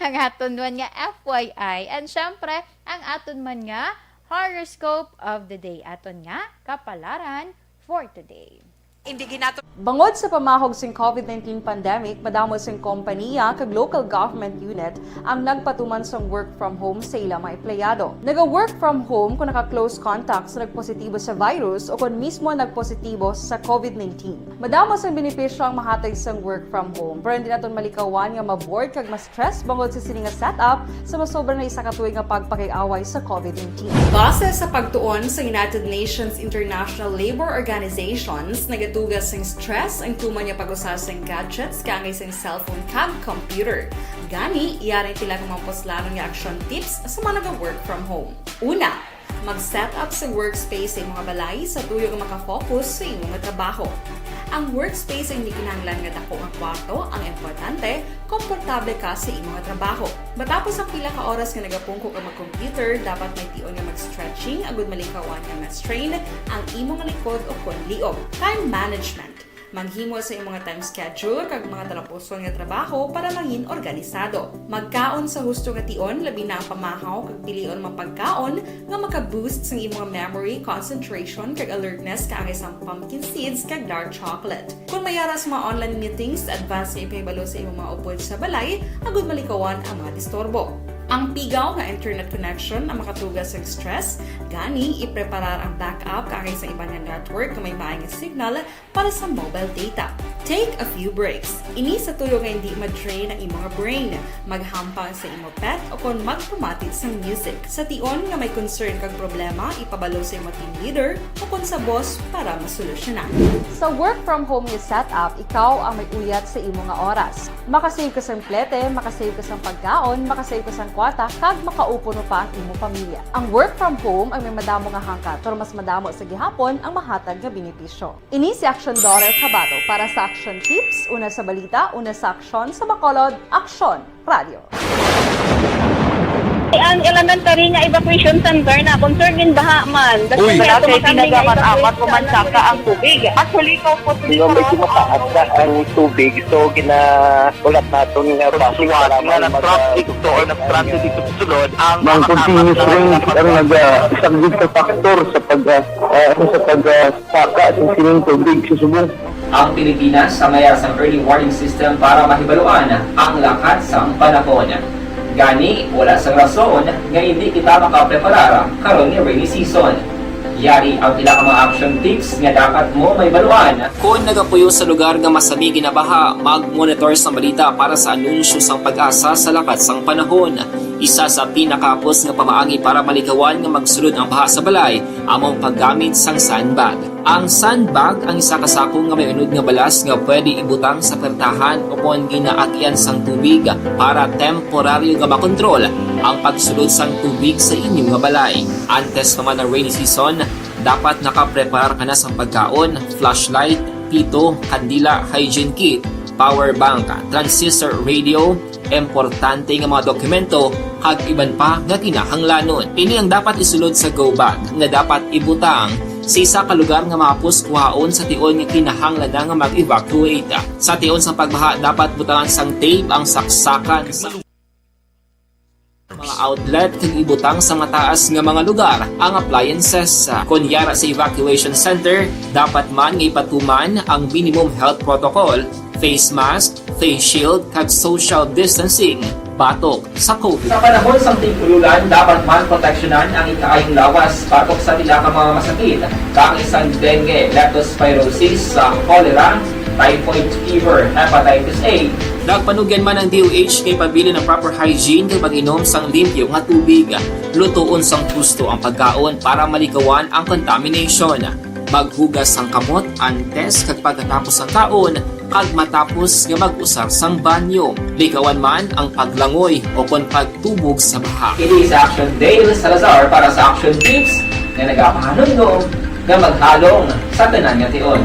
S1: ang aton man nga FYI. And syempre, ang aton man nga horoscope of the day. Aton nga kapalaran for today.
S2: Hindi ginato
S3: Bangod sa pamahog sing COVID-19 pandemic, madamo sing kompanya kag local government unit ang nagpatuman sang work from home sa ilang mga empleyado. Naga-work from home kung naka-close contacts na nagpositibo sa virus o kung mismo nagpositibo sa COVID-19. Madamo sang benepisyo ang mahatag sang work from home, pero hindi naton malikawan nga ma-bored kag ma-stress bangod sa sini nga setup sa masobra na isa ka tuig nga pagpakiaway sa COVID-19. Base sa pagtuon sa United Nations International Labor Organizations, nagatugas sang stress ang tuman niya pag-usas sang gadgets kaangay sang cellphone kag computer. Gani, iyari tila kung maposlalon nga action tips sa mga nag-work from home. Una, mag-set up sa workspace sa mga balay sa tuyo nga makafocus sa imong trabaho. Ang workspace ay hindi kinahanglan nga dako nga kwarto, ang importante, komportable ka sa imong trabaho. Matapos ang pila ka oras nga nagapungko ka mag-computer, dapat may tion nga mag-stretching agud malikawan nga ma-strain ang imong likod o konliog. Time management. Maghimo sa imong time schedule kag mga talapuson nga trabaho para mangin organisado. Magkaon sa husto nga tion, labi na ang pamahaw kag pilion mapagkaon nga maka-boost sa imong memory, concentration kag alertness kaangay sa pumpkin seeds kag dark chocolate. Kung mayara sa mga online meetings, advance nga ipahibalo sa imong mga upod sa balay, agud malikawan ang mga disturbo. Ang pigaw nga internet connection ang makatugas sa stress, gani ipreparar ang backup kakay sa ibang nga network na may maayong signal para sa mobile data. Take a few breaks. Ini sa tuyo nga hindi ma-drain ang imong brain, maghampang sa imong pet o kung magpamatit sa music. Sa tion nga may concern kag problema, ipabalo sa imong team leader o kung sa boss para masolusyonan. Sa work from home nga setup, ikaw ang may uyat sa imong nga oras. Makasave ka sa plete, makasave ka sa pagkaon, makasave ka sa kwata, kag makaupo no pa ang imong pamilya. Ang work from home ay may madamo nga hangkat, pero mas madamo sa gihapon ang mahatag nga benepisyo. Ini si Action Daughter Cabato para sa Action Tips, una sa balita, una sa aksyon, sa Bacolod, Aksyon Radio.
S4: Ang elementary nga evacuation center na concern din baha man.
S5: Uy, kasi tinagaman amat pumansaka ang tubig. Actually, ikaw po
S6: Hindi mo medyo mataas na ang tubig. So, ulat natin nga pasiwala
S5: nga nag-traffic to or nag-traffic dito sa sulod.
S6: Ang continuous rain ang isang good factor sa pagsaka at sining tubig sa subong.
S7: Ang Pilipinas samayas ang early warning system para mahibaluan ang lakat sa panahon. Gani, wala sa rason nga hindi kita makapreparara karon ni rainy season. Yari ang pila ka mga action tips nga dapat mo may baluan.
S8: Kung nagapuyo sa lugar nga masami ginabaha, mag-monitor sa balita para sa anunsyo sang pag-asa sa lakat sang panahon. Isa sa pinakapos nga pamaagi para malikawan nga magsulod ang baha sa balay, among paggamit sang sandbag. Ang sandbag ang isa kasakong nga may unod nga balas nga pwede ibutang sa pertahan o kung ginaagyan sang tubig para temporaryo nga makontrol ang pagsulod sang tubig sa inyong nga balay. Antes naman ng rainy season, dapat nakaprepare ka na sa pagkaon, flashlight, pito, kandila, hygiene kit, power bank, transistor radio, importante nga mga dokumento, kag iban pa nga kinahanglanon. Ini ang dapat isulod sa go bag nga dapat ibutang sa isa ka lugar nga mapus kuhaon sa tion nga kinahanglan nga mag-evacuate. Sa tion sa pagbaha, dapat butangan sang tape ang saksakan sa mga outlet kag ibutang sa mataas nga mga lugar ang appliances. Kunyara sa evacuation center, dapat man nga ipatuman ang minimum health protocol, face mask, face shield kag social distancing batok sa COVID.
S7: Sa panahon sa tigululan, dapat man proteksyonan ang ikaayong lawas batok sa tila ka mga masakit. Kang isang dengue, leptospirosis, cholera, typhoid fever, hepatitis A.
S8: Nagpanugyan man ang DOH kay pabili ng proper hygiene kay pag-inom sang limpyo nga tubig. Lutuon sang gusto ang pagkaon para malikawan ang contamination. Maghugas sang kamot antes kag pagkatapos ang kaon kag matapos nga mag-usar sang banyo. Likawan man ang paglangoy o kon pagtubog sa baha.
S7: Ini sa Action Dale Salazar para sa Action Tips na nagapahanong nga maghalong sa tanan nga tion.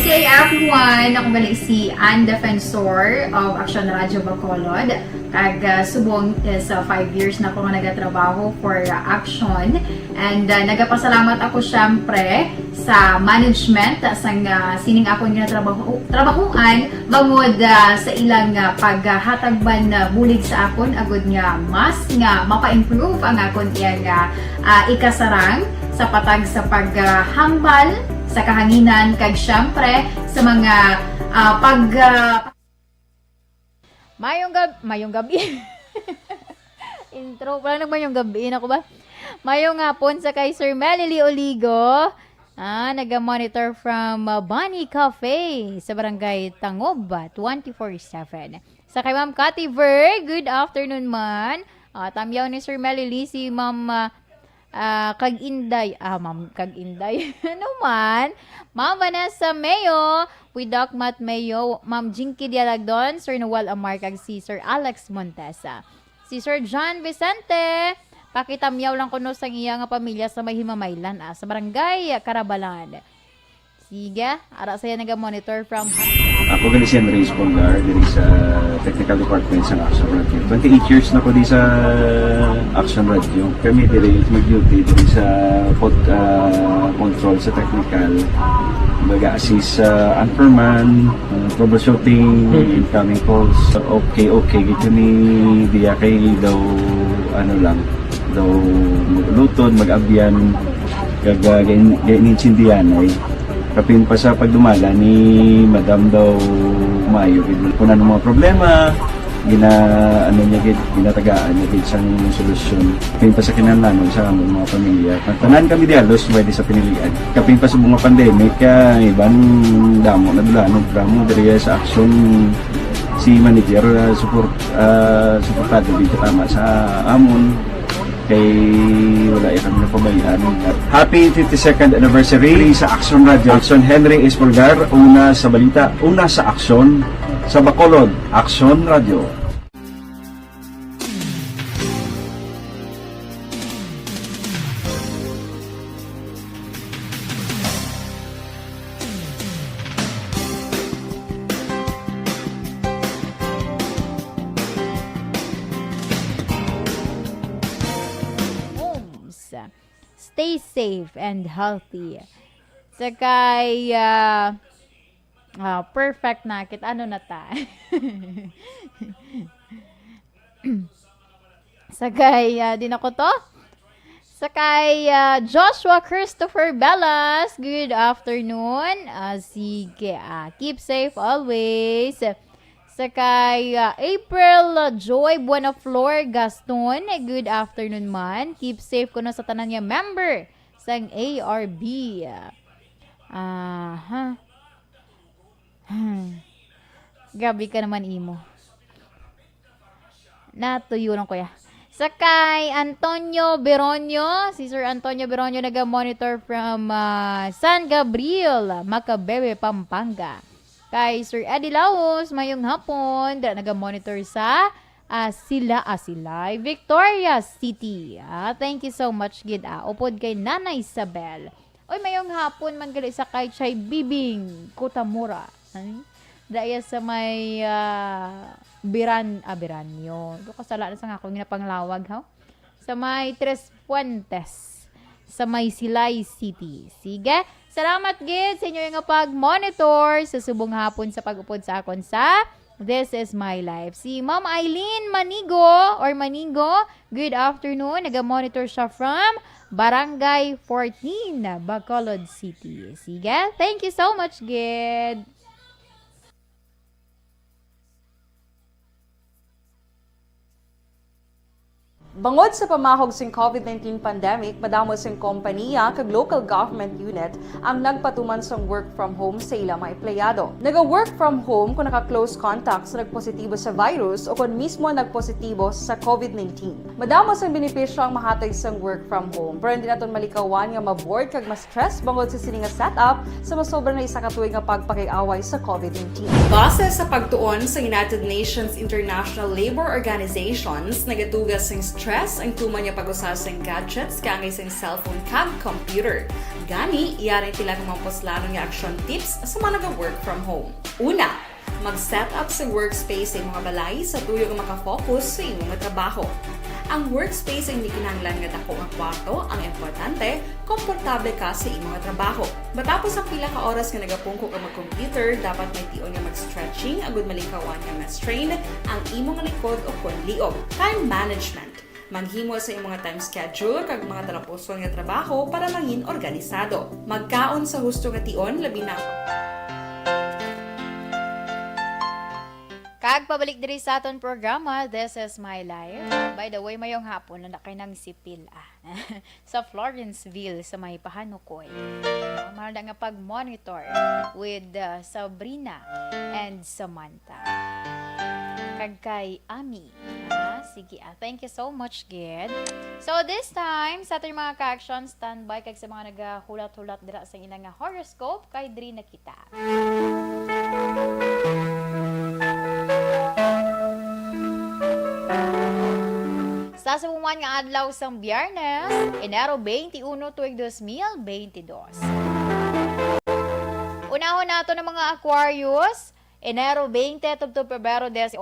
S1: Okay, everyone, ako balik si Ann Defensor of Action Radio Bacolod. Kag subong sa 5 years na ako nga nagatrabaho for Action. And nagapasalamat ako syempre sa management sang sining ako nga trabahuan bangod sa ilang paghatagban bulig sa akon agud nga mas nga mapa-improve ang akon iyang ikasarang sa patag sa paghambal sa kahanginan kag syempre sa mga mayong gabi intro wala nang mayong gabi na ko ba mayong hapon sa kay Sir Melily Oligo naga-monitor from Bunny Cafe sa Barangay Tangob 24/7 sa kay Ma'am Cathy Ver, good afternoon man tamyaw ni Sir Melily si Ma'am Kag-Inday. Ma'am Kag-Inday. Ano man? Ma'am Vanessa Mayo, with Doc Matt Mayo, Ma'am Jinky Dialagdon, Sir Noel Amar, kag si Sir Alex Montesa. Si Sir John Vicente, pakitamyaw lang kuno sa iya nga pamilya sa may Himamaylan, sa Barangay Carabalan. Sige, ara saya naga-monitor from
S9: Ako gali si Andres Pongar, diri sa Technical Department sa Action Radio. 28 years na ko di sa Action Radio. Kami diri mag-duty diri sa control sa technical. Mag-assist sa anchorman, troubleshooting, incoming calls. Okay, gito ni diya kay daw daw lutod, mag-abyan, ganinsindihan ay kapin pa sa pagdumala ni Madam daw Mayo. Kung ano mga problema, ano niya gid, ginatagaan niya gid sang solusyon. Kapin pa sa kinahanglanon sa among mga pamilya. Tanan kami dialos pwede sa pinilian. Kapin pa sa mga pandemic, iban damo na dulanon programo diri sa aksyon si manager suportado dito tama sa amon kay wala kami napabayaan. Happy 52nd anniversary sa Action Radio. Action Henry Espolgar, una sa balita, una sa aksyon sa Bacolod, Action Radio.
S1: Stay safe and healthy. Sakay, perfect na. Ano na ta? Sakay, din ako to. Sakay, Joshua Christopher Bellas. Good afternoon. Sige, keep safe always. Sakay, April Joy Buenaflor Gaston. Good afternoon man. Keep safe ko na sa tanan niya member sang ARB. Gabi ka naman imo. Natuyo lang kuya. Sakay, Antonio Beronio. Si Sir Antonio Beronio naga-monitor from San Gabriel, Macabebe, Pampanga. Kay Sir Eddie Laos, mayong hapon, naga-monitor sa Silay, Victoria City. Thank you so much, gid. Upod kay Nana Isabel. Oy, mayong hapon, manggali sa kay Chay Bibing, Kutamura. Daya sa may Biranyo. Do kasala na sa nga akong ginapanglawag, ha? Sa may Tres Puentes, sa may Silay City. Sige. Salamat gid sa inyo nga pag-monitor sa subong hapon sa pag-upod sa akon sa This is My Life. Si Ma'am Eileen Manigo, good afternoon. Naga-monitor siya from Barangay 14, Bacolod City. Sige, thank you so much, gid.
S3: Bangod sa pamahog sing COVID-19 pandemic, madamo sing kompanya kag local government unit ang nagpatuman sang work from home sa ilang mga empleyado. Naga-work from home kung naka-close contacts na nagpositibo sa virus o kung mismo nagpositibo sa COVID-19. Madamo sang benepisyo ang mahatag sang work from home, pero hindi naton malikawan nga ma-bored kag ma-stress bangod sa sini nga setup sa masobra na isa ka tuig nga pagpakiaway sa COVID-19. Base sa pagtuon sa United Nations International Labor Organizations, nagatugas sang stress ang tuman niya pag-usas ng gadgets kangay sa cellphone kag computer. Gani, iyarin tila ng mga poslanong nga action tips sa mga nag-work from home. Una, mag-set up sa workspace sa mga balay sa tuyo nga makafocus sa imong trabaho. Ang workspace ay hindi kinahanglan nga dako nga kwarto, ang importante, komportable ka sa imong trabaho. Matapos ang pila ka oras nga nagapungko ka mag-computer, dapat may tion nga mag-stretching agud malikawan nga ma-strain ang imong likod o konliog. Time management. Manghimo sa imong time schedule kag mga talapuson nga trabaho para mangin organisado. Magkaon sa husto nga tion labi na
S1: Kag pabalik diri sa aton programa, This is My Life. By the way, mayong hapon na kay nang sipil sa Florenceville sa may Pahanukoy. Mahal nga pag-monitor with Sabrina and Samantha. Kag kay Ami. Sige, thank you so much, Gid. So this time, sa ating mga ka-action, standby kag sa mga nagahulat-hulat dira sa ilang horoscope, kay diri na kita. Sa subuman nga adlaw sang Biyernes, Enero 21 tuig 2022. Unahon nato ng mga Aquarius, Enero 20 to Pebrero 18.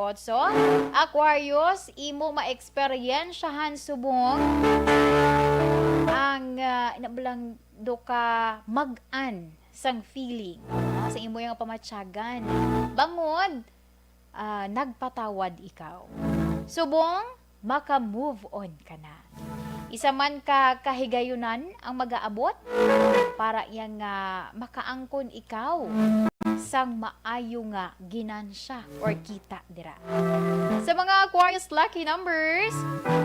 S1: Aquarius, imo ma-eksperyensyahan subong ang inabalang do ka mag-an sang feeling sa imo yung pamatyagan. Bangod, nagpatawad ikaw. Subong, maka-move on ka na. Isa man ka kahigayunan ang mag-aabot para yang makaangkon ikaw sang maayo nga ginansya or kita dira. Sa mga Aquarius lucky numbers,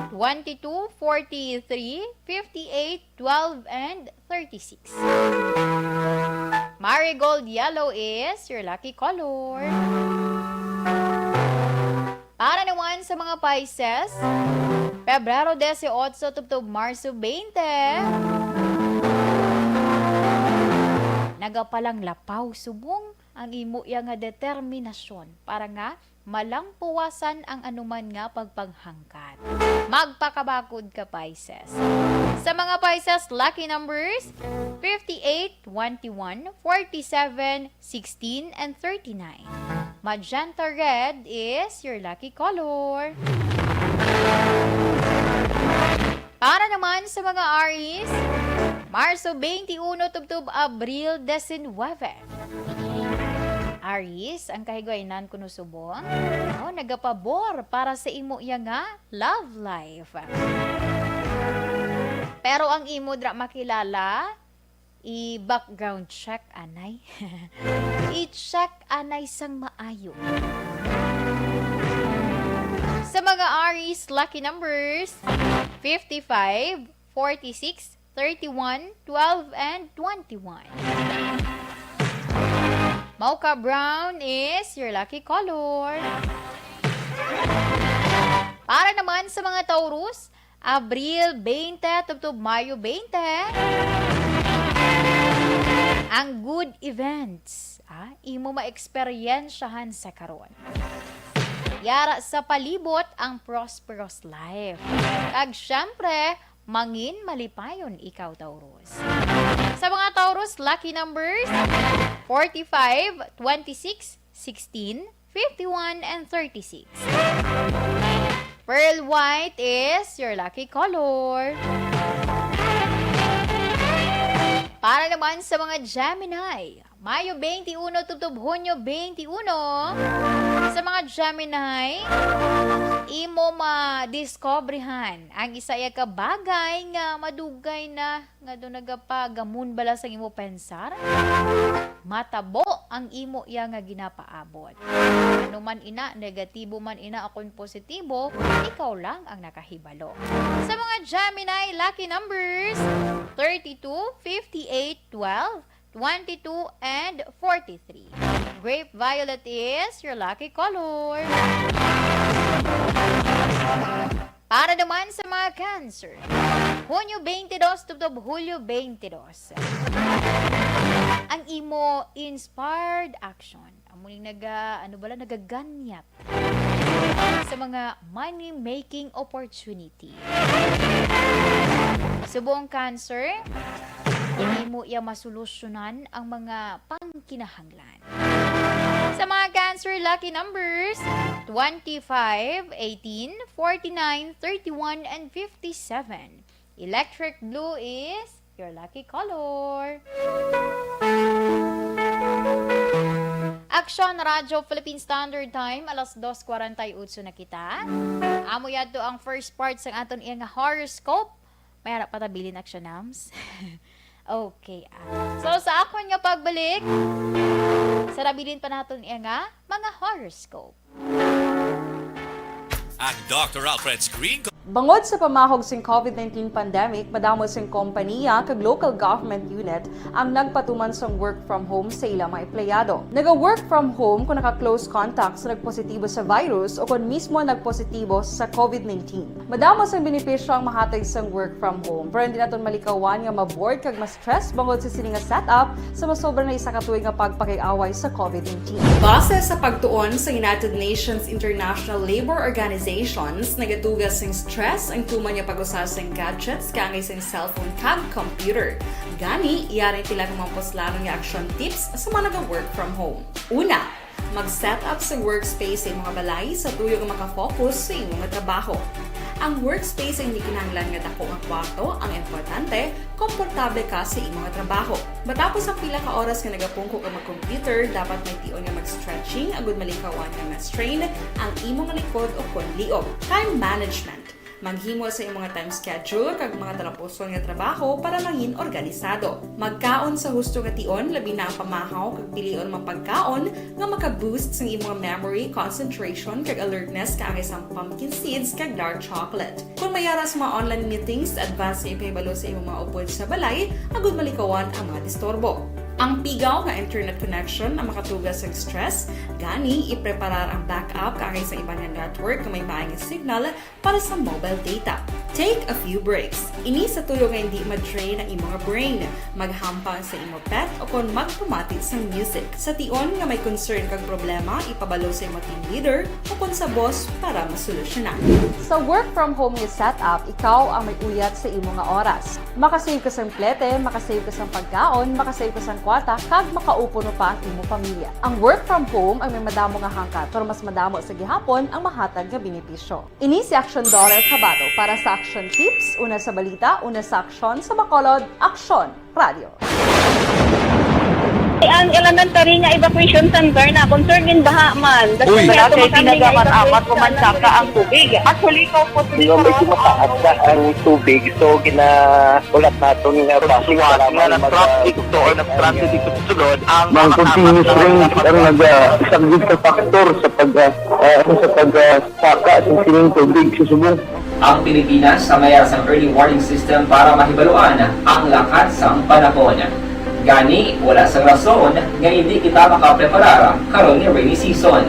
S1: 22, 43, 58, 12, and 36. Marigold yellow is your lucky color. Para naman sa mga Pisces, Pebrero 18 tubtob Marso 20, nagapalang lapaw subong ang imo nga determinasyon para nga malang puwasan ang anuman nga pagpanghangkat. Magpakabakod ka, Pisces. Sa mga Pisces, lucky numbers 58, 21, 47, 16, and 39. Magenta red is your lucky color. Para naman sa mga Aries, Marso 21 tubtob Abril 19. Aries, ang kahigaynan kuno subong, nagapabor para sa imo nga love life. Pero ang imo dra makilala, i-background check anay. I-check anay sang maayo. Sa mga Aries, lucky numbers 55, 46, 31, 12, and 21. Mocha brown is your lucky color. Para naman sa mga Taurus, Abril 20 tubtob Mayo 20. Ang good events, imo ma-eksperyensyahan sa karon. Yara sa palibot ang prosperous life. Kag syempre, mangin malipayon ikaw, Taurus. Sa mga Taurus, lucky numbers 45, 26, 16, 51, and 36. Pearl white is your lucky color. Para naman sa mga Gemini, Mayo 21 tubtob Hunyo 21. Sa mga Gemini, imo ma-discoveryhan ang isaya ka bagay nga madugay na nga do nagapagamon bala sa imo pensar. Matabo ang imo iya nga ginapaabot. Ano man ina, negatibo man ina akon positibo, ikaw lang ang nakahibalo. Sa mga Gemini, lucky numbers 32, 58, 12, 22, and 43. Grape violet is your lucky color. Para naman sa mga Cancer, Hunyo 22 tubtob Hulyo 22. Ang imo inspired action, amuning nagaganyat sa mga money-making opportunity. Subong Cancer, hindi mo iya masolusyonan ang mga pangkinahanglan. Sa mga Cancer, lucky numbers 25, 18, 49, 31, and 57. Electric blue is your lucky color. Action Radio Philippine Standard Time, alas 2:48 na kita. Amo yato ang first part sa aton iya nga horoscope. May harap patabilin action nams. Okay. So, sa akon nga pagbalik, sarabilin pa natin nga mga horoscope.
S10: Ang Dr. Alfred's Green
S3: Bangod sa pamahog sing COVID-19 pandemic, madamo sing kompanya kag local government unit ang nagpatuman sang work from home sa ilang mga empleyado. Naga-work from home kung naka-close contacts na nagpositibo sa virus o kung mismo nagpositibo sa COVID-19. Madamo sang benepisyo ang mahatag sang work from home, pero hindi naton malikawan nga ma-bored kag ma-stress bangod sa sini nga setup sa masobra na isa ka tuig nga pagpakiaway sa COVID-19. Base sa pagtuon sa United Nations International Labor Organizations, nagatugas sing stress ang tuman niya pag-usas ng gadgets kangay sa cellphone kag computer. Gani, iyari tila ng mga poslarong nga action tips sa mga nag-work from home. Una, mag-set up sa workspace sa mga balay sa tuyo nga makafocus sa imong trabaho. Ang workspace ay hindi kinahanglan nga dako nga kwarto, ang importante, komportable ka sa imong trabaho. Matapos ang pila ka oras nga nagapungko ka mag-computer, dapat may tion nga mag-stretching agud malikawan nga ma-strain ang imong likod o konliog. Time management. Maghimo sa imong time schedule kag mga talapuson nga trabaho para mangin organisado. Magkaon sa husto nga tion, labi na ang pamahaw kag pilion mapagkaon nga maka-boost sa imong memory, concentration kag alertness kaangay sa pumpkin seeds kag dark chocolate. Kung mayara sa mga online meetings, advance sa ipahibalo sa imong mga upod sa balay, agud malikawan ang mga disturbo. Ang pigaw nga internet connection ang makatugas sa stress, gani ipreparar ang backup kaangay sa ibang nga network nga may maayong signal para sa mobile data. Take a few breaks. Ini sa tuyo nga hindi ma-drain ang imong brain, maghampang sa imong pet o kung magpumati sa music. Sa tion nga may concern kag problema, ipabalo sa imong team leader o kung sa boss para masolusyonan. Sa work from home nga setup, ikaw ang may uyat sa imong nga oras. Makasave ka sa plete, makasave ka sa pagkaon, makasave ka sa kwata, kag makaupo no pa ang imong pamilya. Ang work from home ay may madamo nga hangkat, pero mas madamo sa gihapon ang mahatag nga benepisyo. Ini si Action Dorel Cabato para sa Action Tips, una sa balita, una sa aksyon sa Bacolod, Aksyon Radio.
S4: Ang elementary nga evacuation center na concern din baha man.
S5: Uy, kasi tinagaman apat pumansaka ang tubig. Actually, ikaw po
S6: Di ba medyo mataas na ang tubig, so ginaulat natin nga pasiwala nga nag-traffic to or nag-transit dito sa sunod ang mga continuous rain ang nag-isang sa factor sa pagsaka sa sining tubig sa subong.
S7: Ang Pilipinas sa mayroon sa early warning system para mahibaluan ang lakat sa panahon. Gani, wala sa rason nga hindi kita makapreparar karon ni rainy season.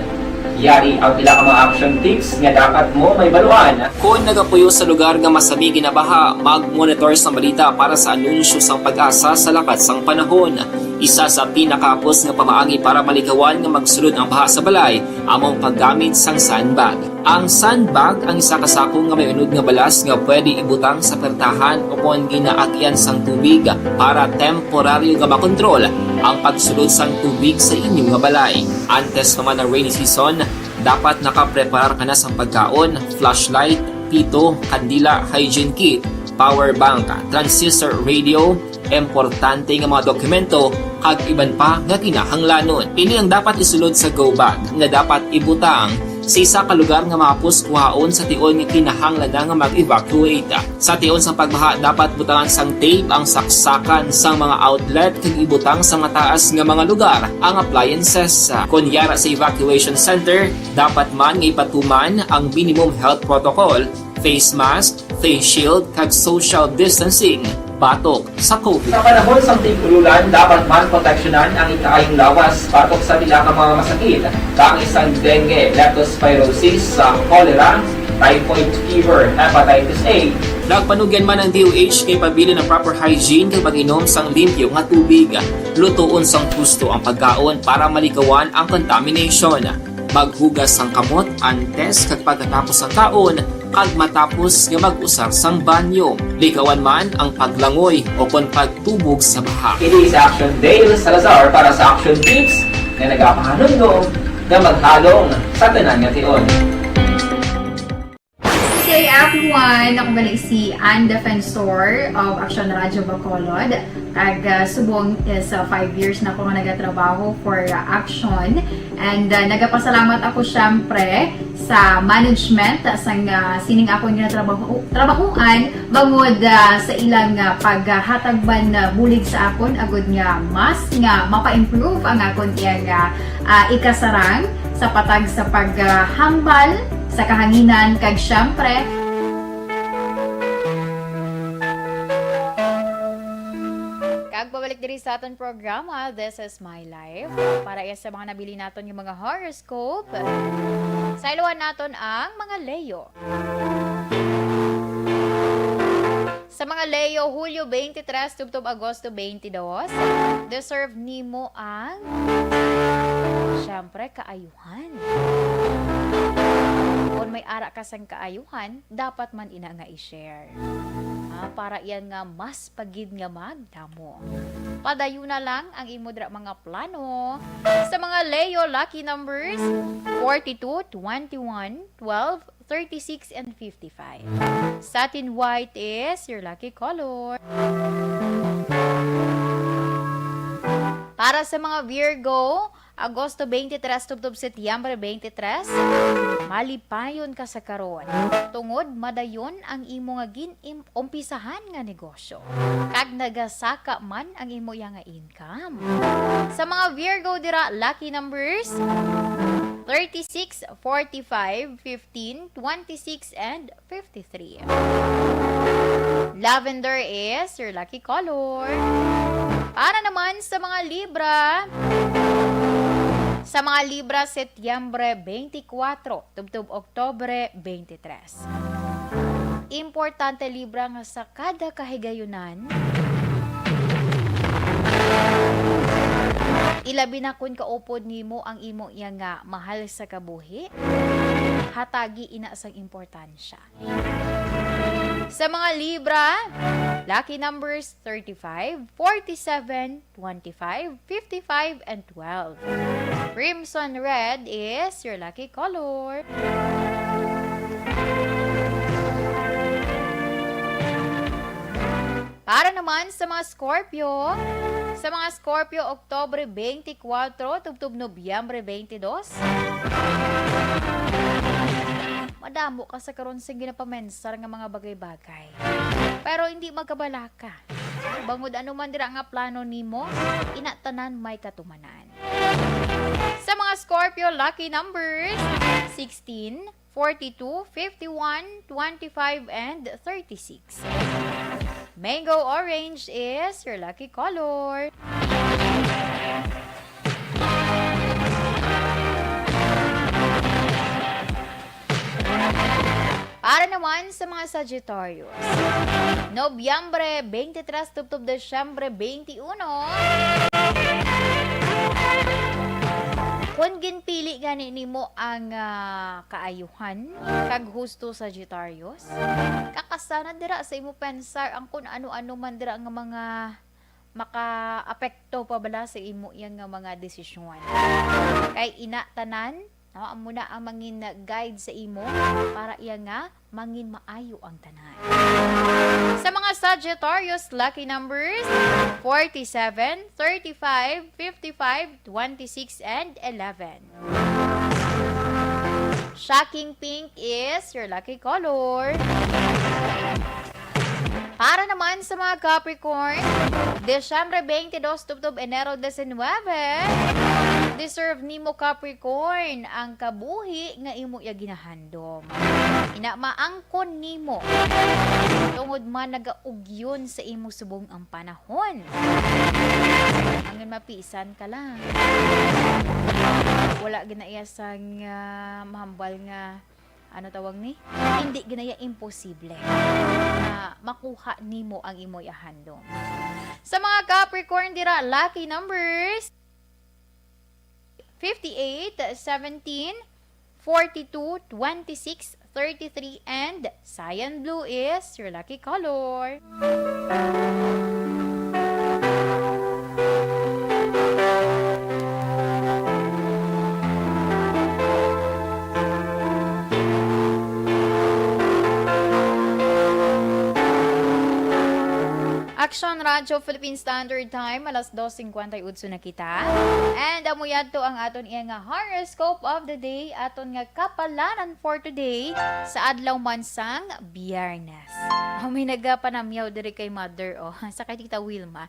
S7: Yari ang pila ka mga action tips nga dapat mo may baluan.
S8: Kung nagapuyo sa lugar nga masabi ginabaha, mag-monitor sa balita para sa anunsyo sang pag-asa sa lakat sang panahon. Isa sa pinakapos nga pamaagi para malikawan nga magsulod ang baha sa balay, among paggamit sang sandbag. Ang sandbag ang isa kasakong nga may unod nga balas nga pwede ibutang sa pertahan o kung ginaagyan sang tubig para temporaryo nga makontrol ang pagsulod sang tubig sa inyong nga balay. Antes naman ng rainy season, dapat nakapreparar ka na sa pagkaon, flashlight, pito, kandila, hygiene kit, power bank, transistor radio, importante nga mga dokumento, kag iban pa nga kinahanglanon. Ini ang dapat isulod sa go bag nga dapat ibutang sa isa ka lugar nga mapus kuhaon sa tion nga kinahanglan nga mag-evacuate. Sa tion sa pagbaha dapat butangan sang tape ang saksakan sang mga outlet kag ibutang sa mataas nga mga lugar ang appliances. Kunyara sa evacuation center, dapat man nga ipatuman ang minimum health protocol, face mask, face shield kag social distancing. Batok sa COVID.
S7: Sa panahon sa tigululan, dapat man proteksyonan ang ikaayong lawas batok sa pila ka mga masakit. Kang isang dengue, leptospirosis, cholera, typhoid fever, hepatitis A.
S8: Nagpanugyan man ang DOH kay pabili ng proper hygiene kay pag-inom sang limpyo nga tubig. Lutuon sang gusto ang pagkaon para malikawan ang contamination. Maghugas sang kamot antes kag pagkatapos ang kaon kag matapos nga mag-usar sang banyo. Likawan man ang paglangoy o kon pagtubog sa baha.
S7: Ini sa Action Dale Salazar para sa Action Tips na nagapahanong na maghalong sa tanan nga tion.
S1: Hey everyone! Ako balik si Ann Defensor of Action Radio Bacolod. Kag subong is 5 years na ako nga nagatrabaho for Action. And nagapasalamat ako syempre sa management sang sining ako nga trabahuan bangod sa ilang paghatagban bulig sa akon agud nga mas nga mapa-improve ang akon iyang ikasarang sa patag sa paghambal sa kahanginan kag syempre kag pabalik diri sa aton programa This is My Life para iya sa mga nabili naton yung mga horoscope. Sa iluwan naton ang mga Leo. Sa mga Leo, Hulyo 23 tubtob Agosto 22, deserve nimo ang syempre kaayuhan. Kung may ara ka sang kaayuhan, dapat man ina nga i-share. Para iyan nga mas pagid nga magdamo. Padayo na lang ang imodra mga plano. Sa mga Leo, lucky numbers 42, 21, 12, 36, and 55. Satin white is your lucky color. Para sa mga Virgo, Agosto 23 tubtob Setyembre 23, malipayon ka sa karon. Tungod madayon ang imo nga umpisahan nga negosyo. Kag nagasaka man ang imo nga income. Sa mga Virgo dira, lucky numbers 36, 45, 15, 26, and 53. Lavender is your lucky color. Para naman sa mga Libra, Setyembre 24, tubtob Oktobre 23. Importante Libra nga sa kada kahigayunan, ilabi na kun kaupod nimo ang imo nga mahal sa kabuhi, hatagi ina sang importansya. Sa mga Libra, lucky numbers 35, 47, 25, 55, and 12. Crimson red is your lucky color. Para naman sa mga Scorpio, Oktobre 24, tubtob Nobyembre 22. Madamo ka sa karon sa ginapamensar nga mga bagay-bagay. Pero hindi magkabala ka. Bangod ano man dira nga plano nimo, inatanan may katumanan. Sa mga Scorpio, lucky numbers 16, 42, 51, 25, and 36. Mango orange is your lucky color. Para naman sa mga Sagittarius, Nobyembre 23 tubtob Desyembre 21. Kung ginpili gani nimo ang kaayuhan kag husto Sagittarius, kakasana dira sa imo pensar ang kun ano-ano man dira nga mga maka-apekto pa bala sa imo yang nga mga desisyon. Kay ina tanan amo na ang mangin guide sa imo para iya nga mangin maayo ang tanan. Sa mga Sagittarius, lucky numbers 47, 35, 55, 26, and 11. Shocking pink is your lucky color. Para naman sa mga Capricorn, Desyembre 22 tubtob Enero 19. Deserve nimo Capricorn ang kabuhi nga imo ya ginahandom. Ina maangkon nimo. Tungod man nagaugyon sa imo subong ang panahon. Angin mapisan ka lang. Wala ginaya sang mahambal nga ano tawag ni? Hindi ginaya imposible na makuha nimo ang imo yahandom. Sa mga Capricorn dira, lucky numbers 58, 17, 42, 26, 33, and cyan blue is your lucky color. Action Radio Philippine Standard Time, alas 2:58 na kita. And amuyad to ang aton iya nga horoscope of the day, aton nga kapalaran for today sa adlaw mansang Biyernes. May nagapanamyaw diri kay Mother sa kay Tita Wilma.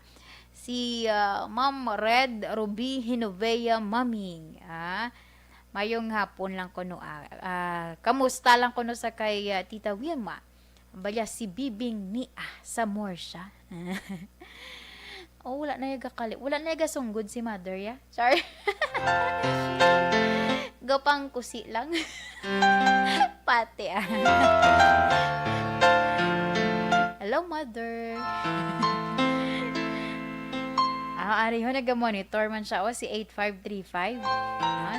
S1: Si Ma'am Red Ruby Hinovea Maming. Mayong hapon lang kuno. Kamusta lang kuno sa kay Tita Wilma. Baya si Bibing ni sa Morsha. Wala na yung wala na yung sunggod si Mother, ya? Sorry. Gapang kusi lang. Pati, Hello, Mother. Ari ho, nag-monitor man siya si 8535.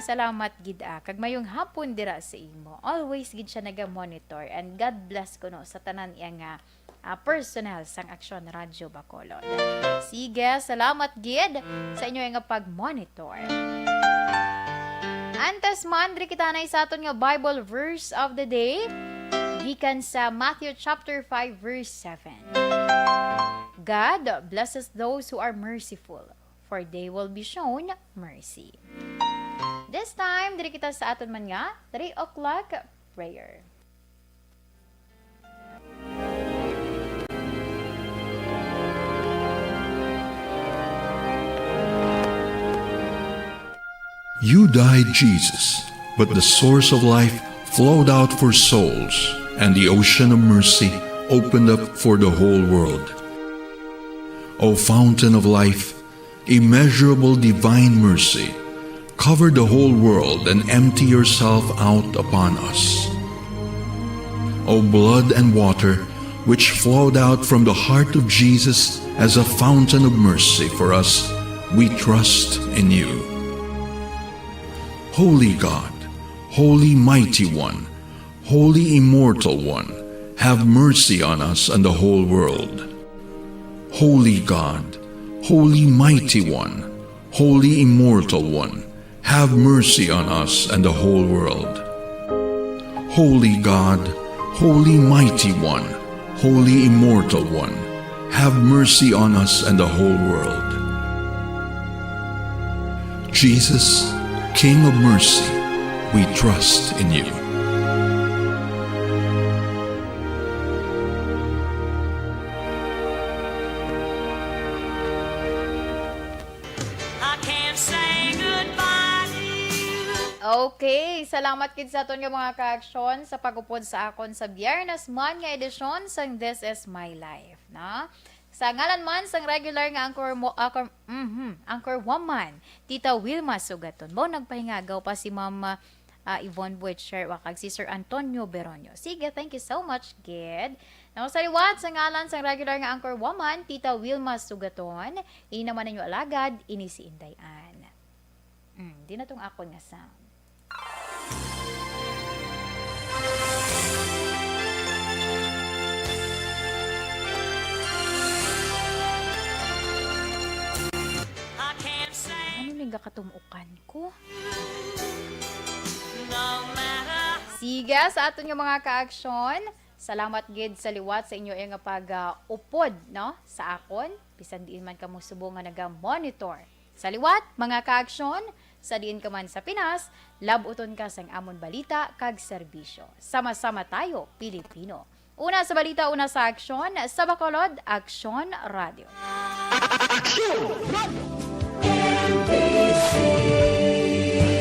S1: Salamat gid kag mayong hapon dira sa imo. Always gid siya nag-monitor and God bless ko no sa tanan iya nga personal sang Aksyon Radio Bacolod. Sige, salamat gid sa inyo nga pag-monitor. Antes mandri kita na sa aton nga Bible verse of the day gikan sa Matthew chapter 5 verse 7. God blesses those who are merciful, for they will be shown mercy. This time, diri kita sa aton man nga 3 o'clock prayer.
S12: You died, Jesus, but the source of life flowed out for souls, and the ocean of mercy opened up for the whole world. O fountain of life, immeasurable divine mercy, cover the whole world and empty yourself out upon us. O blood and water, which flowed out from the heart of Jesus as a fountain of mercy for us, we trust in you. Holy God, Holy Mighty One, Holy Immortal One, have mercy on us and the whole world. Holy God, Holy Mighty One, Holy Immortal One, have mercy on us and the whole world. Holy God, Holy Mighty One, Holy Immortal One, have mercy on us and the whole world. Jesus, King of mercy, we trust in you.
S1: Okay, salamat kid sa aton nga mga ka-action sa pagupod sa akon sa Biyernes man nga edisyon sang This Is My Life, na? Sa ngalan man sang regular nga anchor woman, Tita Wilma Sugaton. Mo nagpahingagaw pa si Mama Yvonne Butcher wakag si Sir Antonio Beronio. Sige, thank you so much, kid. Now, sa liwat, sa ngalan sang regular nga anchor woman, Tita Wilma Sugaton, ini naman ninyo alagad, ini si Indayan. Di na tong akon nga sound. Ano ning katumukan ko? Siga sa aton nga mga ka-aksyon. Salamat gid sa liwat sa inyo nga pag-upod no sa akon bisan diin man kamo subong nga naga-monitor. Sa liwat mga ka-aksyon, sa diin ka man sa Pinas, labuton ka sang amon balita kag serbisyo. Sama-sama tayo, Pilipino. Una sa balita, una sa aksyon, sa Bacolod, Aksyon Radio.